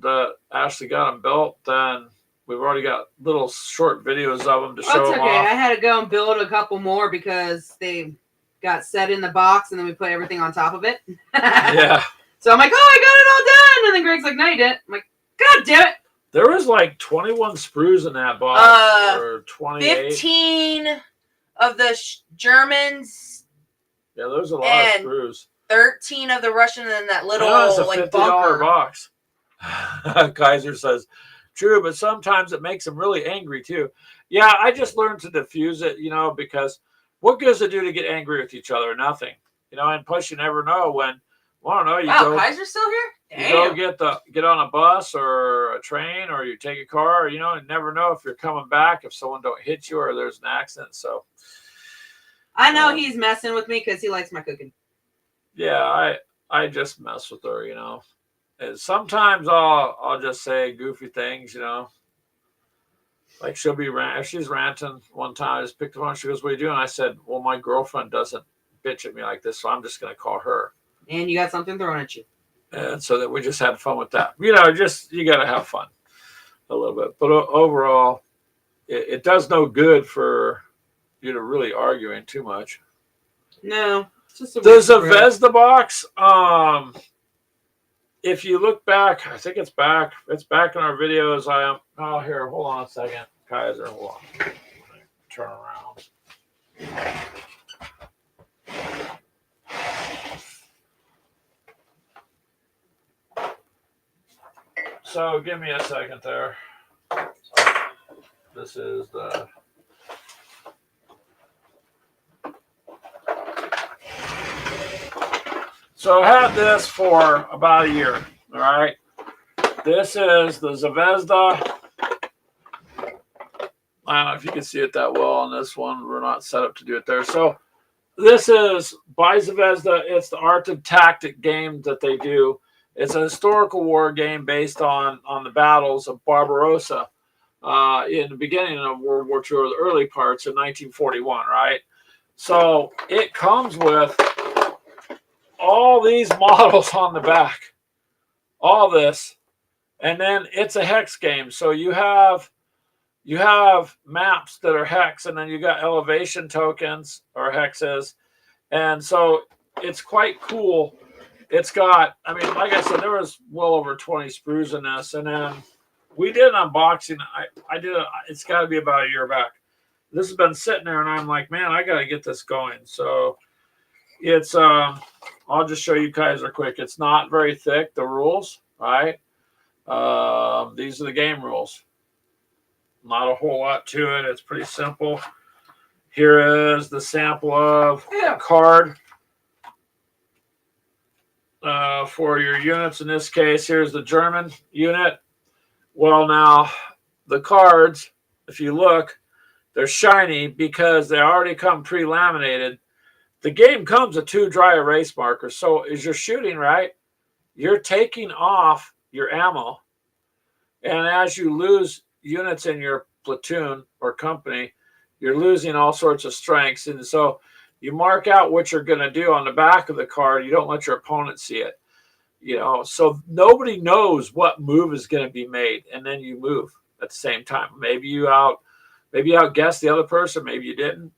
that actually got them built. Then we've already got little short videos of them to show them okay. off. I had to go and build a couple more because they got set in the box and then we put everything on top of it. Yeah. So I'm like, oh, I got it all done. And then Greg's like, no, you didn't. I'm like, God damn it. There was like 21 sprues in that box, or 28. 15 of the Germans. Yeah, there's a lot of sprues. 13 of the Russian, and then that little It's a like $50 bunker box. Kaiser says, true, but sometimes it makes them really angry too. Yeah, I just learned to diffuse it, because what good does it do to get angry with each other? Nothing. And plus you never know when. I don't know. Wow, Kaiser's still here? Damn. You go get on a bus or a train, or you take a car, you never know if you're coming back, if someone don't hit you or there's an accident. So I know he's messing with me because he likes my cooking. Yeah, I just mess with her, And sometimes I'll just say goofy things, Like she'll be if she's ranting. One time I just picked her up, she goes, "What are you doing?" I said, "Well, my girlfriend doesn't bitch at me like this, so I'm just gonna call her." And you got something thrown at you. And so that we just had fun with that. You got to have fun a little bit. But overall, it does no good for you to really arguing too much. No. It's just the Zvezda box, if you look back, I think it's back in our videos. Here, hold on a second. Kaiser, hold on. Turn around. So give me a second there. This is the So I had this for about a year. All right. This is the Zvezda. I don't know if you can see it that well on this one. We're not set up to do it there. So this is by Zvezda. It's the Art of Tactic game that they do. It's a historical war game based on the battles of Barbarossa in the beginning of World War II, or the early parts in 1941, right? So it comes with all these models on the back, all this, and then it's a hex game. So you have maps that are hex, and then you got elevation tokens or hexes, and so it's quite cool. It's got, like I said, there was well over 20 sprues in this, and then we did an unboxing. I did it's got to be about a year back. This has been sitting there, and I'm like, man, I got to get this going. So it's I'll just show you guys real quick. It's not very thick, the rules, right? These are the game rules. Not a whole lot to it. It's pretty simple. Here is the sample of a card for your units. In this case, here's the German unit. Well, now, the cards, if you look, they're shiny because they already come pre-laminated. The game comes with 2 dry erase markers. So as you're shooting, right, you're taking off your ammo. And as you lose units in your platoon or company, you're losing all sorts of strengths. And so you mark out what you're going to do on the back of the card. You don't let your opponent see it. So nobody knows what move is going to be made. And then you move at the same time. Maybe you outguessed the other person. Maybe you didn't.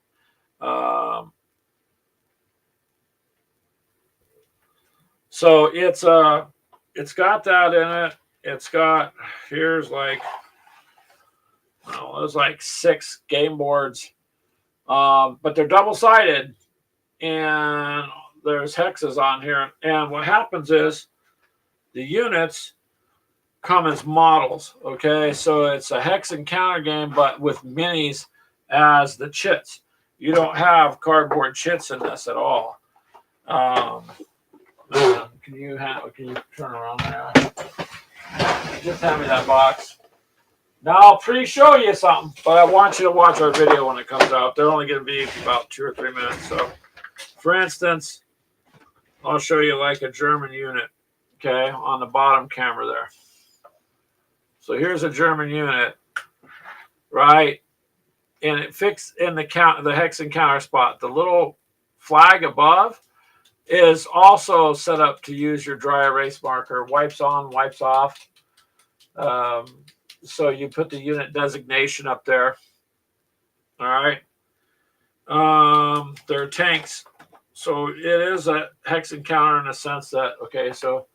So it's got that in it. It's got, there's like 6 game boards, but they're double-sided, and there's hexes on here. And what happens is the units come as models. Okay, so it's a hex encounter game, but with minis as the chits. You don't have cardboard chits in this at all. Can you turn around there? Just hand me that box. Now I'll pre-show you something, but I want you to watch our video when it comes out. They're only going to be about 2 or 3 minutes. So, for instance, I'll show you like a German unit, okay, on the bottom camera there. So here's a German unit, right? And it fixed in the hex encounter spot. The little flag above is also set up to use your dry erase marker. Wipes on, wipes off. So you put the unit designation up there. All right. They're tanks. So it is a hex encounter in the sense that, okay, so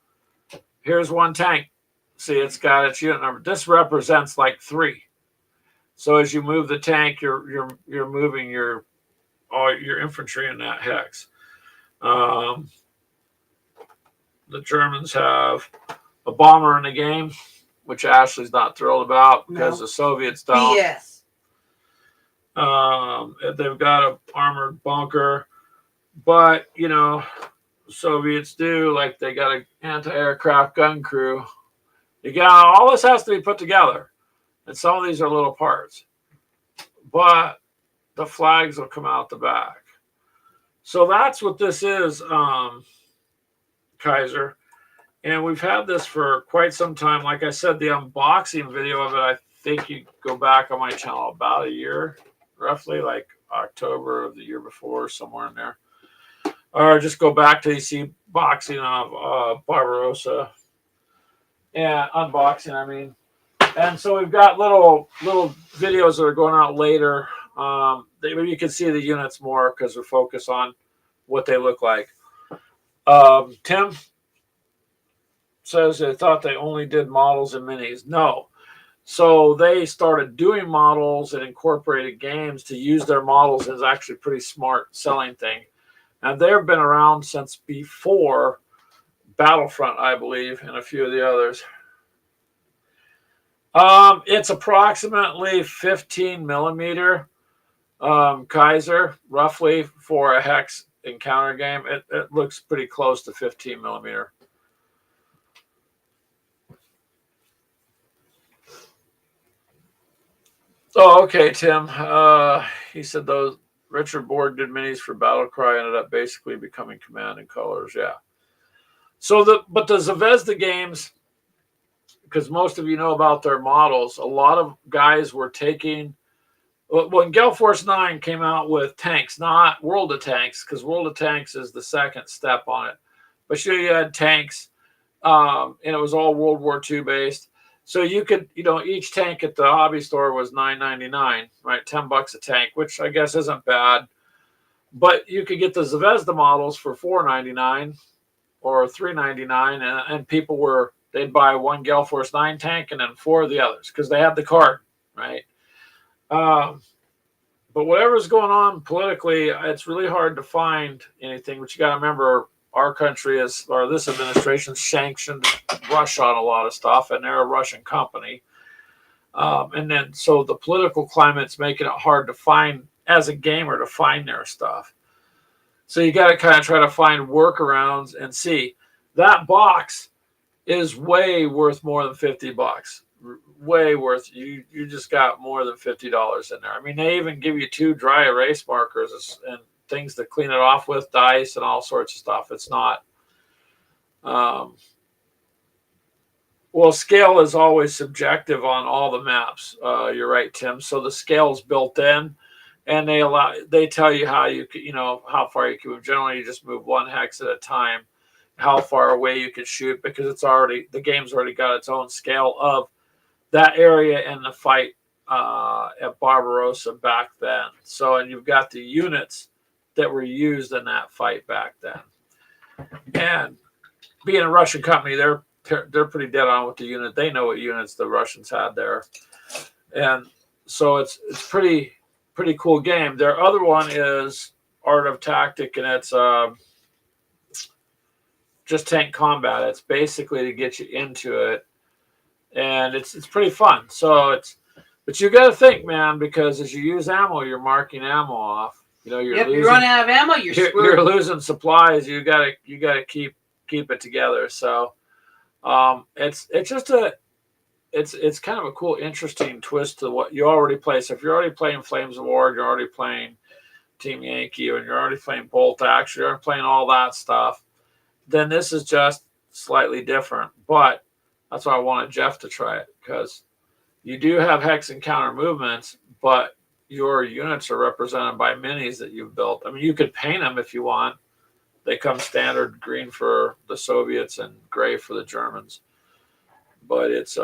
here's one tank. See, it's got its unit number. This represents like 3. So as you move the tank, you're moving all your infantry in that hex. The Germans have a bomber in the game, which Ashley's not thrilled about because the Soviets don't. BS. They've got an armored bunker, but Soviets do, like they got an anti-aircraft gun crew. All this has to be put together, and some of these are little parts, but the flags will come out the back. So that's what this is, Kaiser. And we've had this for quite some time. Like I said, the unboxing video of it, I think you go back on my channel about a year, roughly, like October of the year before, somewhere in there. Or just go back to the boxing of Barbarossa. And unboxing, I mean. And so we've got little videos that are going out later. You can see the units more because we're focused on what they look like. Tim says they thought they only did models and minis. No. So they started doing models and incorporated games to use their models is actually a pretty smart selling thing. And they've been around since before Battlefront, I believe, and a few of the others. It's approximately 15 millimeter, Kaiser, roughly, for a hex encounter game. It looks pretty close to 15 millimeter. Oh, okay, Tim. He said those Richard Borg did minis for Battlecry, ended up basically becoming Command and Colors. Yeah. So but the Zvezda games, because most of you know about their models, a lot of guys were taking. When Gale Force 9 came out with tanks, not World of Tanks, because World of Tanks is the second step on it. But you had tanks, and it was all World War II based. So you could, each tank at the hobby store was $9.99, right? $10 a tank, which I guess isn't bad. But you could get the Zvezda models for $4.99 or $3.99, and people they'd buy one Gale Force 9 tank and then 4 of the others because they had the card, right? But whatever's going on politically, it's really hard to find anything. But you got to remember, our country this administration sanctioned Russia on a lot of stuff, and they're a Russian company. And then so the political climate's making it hard to find, as a gamer, to find their stuff. So you got to kind of try to find workarounds and see. That box is way worth more than $50. Way worth. You just got more than $50 in there. I mean, they even give you 2 dry erase markers and things to clean it off with, dice and all sorts of stuff. It's not. Well, scale is always subjective on all the maps. You're right, Tim. So the scale is built in, and they tell you how how far you can move. Generally, you just move 1 hex at a time. How far away you can shoot, because the game's already got its own scale of that area and the fight at Barbarossa back then. So, and you've got the units that were used in that fight back then. And being a Russian company, they're pretty dead on with the unit. They know what units the Russians had there, and so it's pretty cool game. Their other one is Art of Tactic, and it's just tank combat. It's basically to get you into it. and it's pretty fun. So but you got to think, man, because as you use ammo, you're marking ammo off. You know, Yep, you're running out of ammo, you're you're screwed. losing supplies. You gotta keep it together. So it's just it's kind of a cool, interesting twist to what you already play. So if you're already playing Flames of War, you're already playing Team Yankee, and you're already playing Bolt Action, you're already playing all that stuff, then this is just slightly different. But that's why I wanted Jeff to try it, because you do have hex and counter movements, but your units are represented by minis that you've built. I mean, you could paint them if you want. They come standard green for the Soviets and gray for the Germans. But it's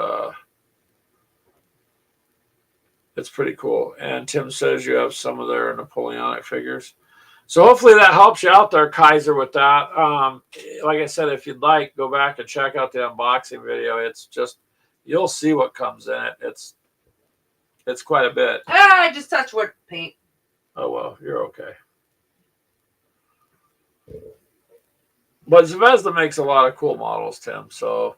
pretty cool. And Tim says you have some of their Napoleonic figures. So hopefully that helps you out there, Kaiser, with that. Like I said, if you'd like, go back and check out the unboxing video. It's just, you'll see what comes in it. It's quite a bit. I just touched wood paint. Oh, well, you're okay. But Zvezda makes a lot of cool models, Tim. So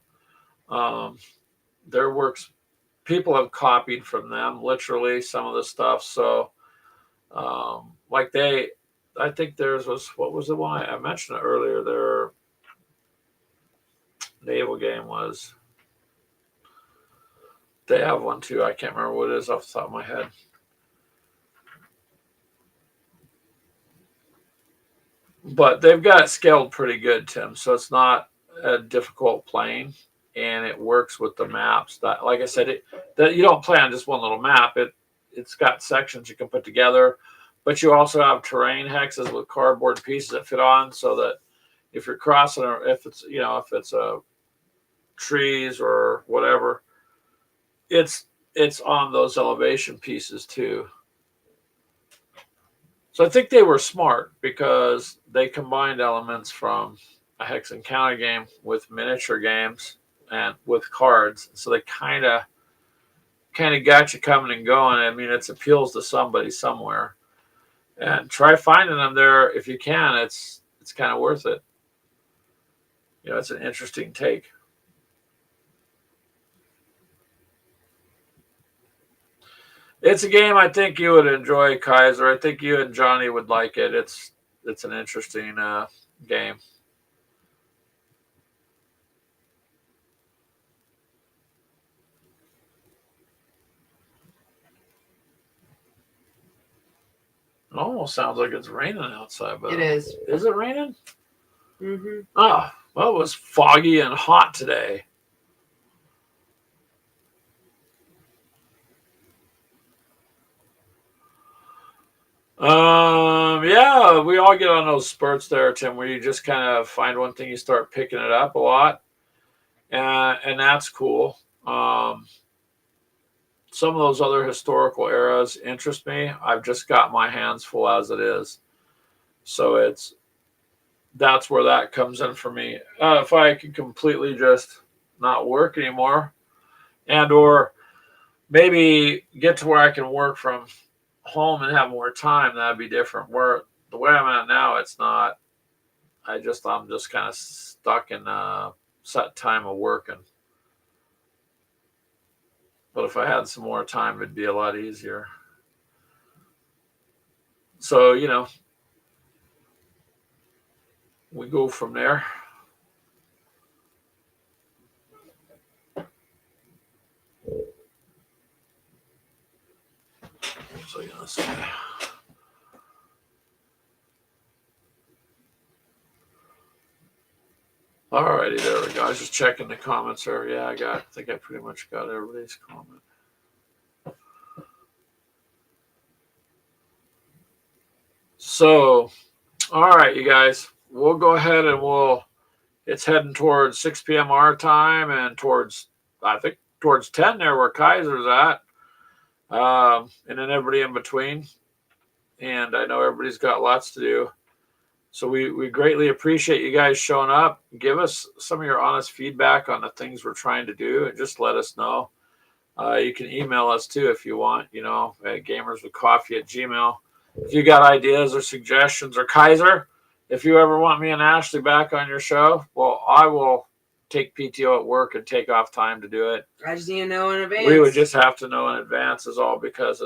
their works, people have copied from them, literally, some of the stuff. So like I think theirs was, what was the one? I mentioned it earlier. Their naval game was, they have one too. I can't remember what it is off the top of my head. But they've got it scaled pretty good, Tim. So it's not a difficult plane, and it works with the maps. That, like I said, that you don't play on just one little map. It's got sections you can put together, but you also have terrain hexes with cardboard pieces that fit on, so that if you're crossing, or if it's trees or whatever, it's on those elevation pieces too. So I think they were smart, because they combined elements from a hex and counter game with miniature games and with cards. So they kind of got you coming and going. I mean, it appeals to somebody somewhere. And try finding them there if you can. It's kind of worth it. You know, it's an interesting take. It's a game I think you would enjoy, Kaiser. I think you and Johnny would like it. It's an interesting game. It almost sounds like it's raining outside, but It is. Is it raining? Mm-hmm. Oh, well, it was foggy and hot today. Yeah, we all get on those spurts there, Tim, where you just kind of find one thing, you start picking it up a lot, and that's cool. Some of those other historical eras interest me. I've just got my hands full as it is, so that's where that comes in for me. If I could completely just not work anymore, and or maybe get to where I can work from home and have more time, that'd be different. Where the way I'm at now, it's not. I'm just kind of stuck in a set time of working. But if I had some more time, it'd be a lot easier. So, we go from there. So, alrighty, there we go. I was just checking the comments there. Yeah, I think I pretty much got everybody's comment. So, all right, you guys, we'll go ahead and it's heading towards 6 p.m. our time, and I think towards 10 there where Kaiser's at, and then everybody in between. And I know everybody's got lots to do. So we greatly appreciate you guys showing up. Give us some of your honest feedback on the things we're trying to do, and just let us know. You can email us too if you want, at gamerswithcoffee@gmail.com. If you got ideas or suggestions, or Kaiser, if you ever want me and Ashley back on your show, well, I will take PTO at work and take off time to do it. I just need to know in advance. We would just have to know in advance is all because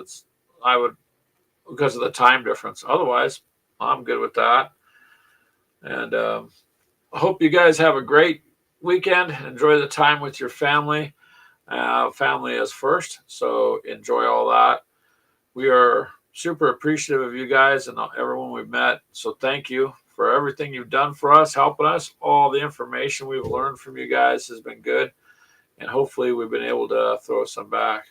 because of the time difference. Otherwise, I'm good with that. And I hope you guys have a great weekend. Enjoy the time with your family. Family is first, so enjoy all that. We are super appreciative of you guys and everyone we've met. So thank you for everything you've done for us, helping us. All the information we've learned from you guys has been good. And hopefully we've been able to throw some back.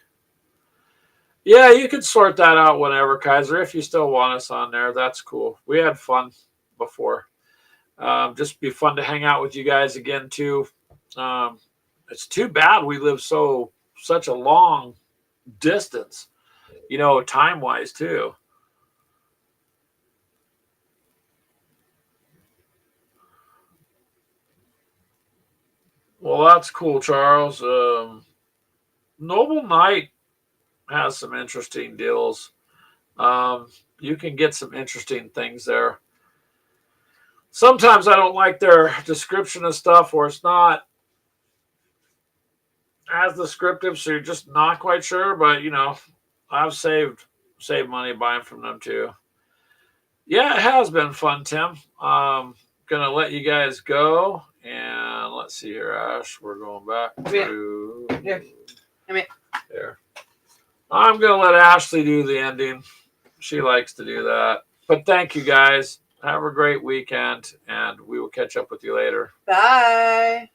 Yeah, you can sort that out whenever, Kaiser. If you still want us on there, that's cool. We had fun before. Just be fun to hang out with you guys again, too. It's too bad we live such a long distance, time-wise, too. Well, that's cool, Charles. Noble Knight has some interesting deals. You can get some interesting things there. Sometimes I don't like their description of stuff, or it's not as descriptive, so you're just not quite sure. But I've saved money buying from them too. Yeah, it has been fun, Tim. Gonna let you guys go, and let's see here, Ash. We're going back to there. I'm gonna let Ashley do the ending. She likes to do that. But thank you guys. Have a great weekend, and we will catch up with you later. Bye.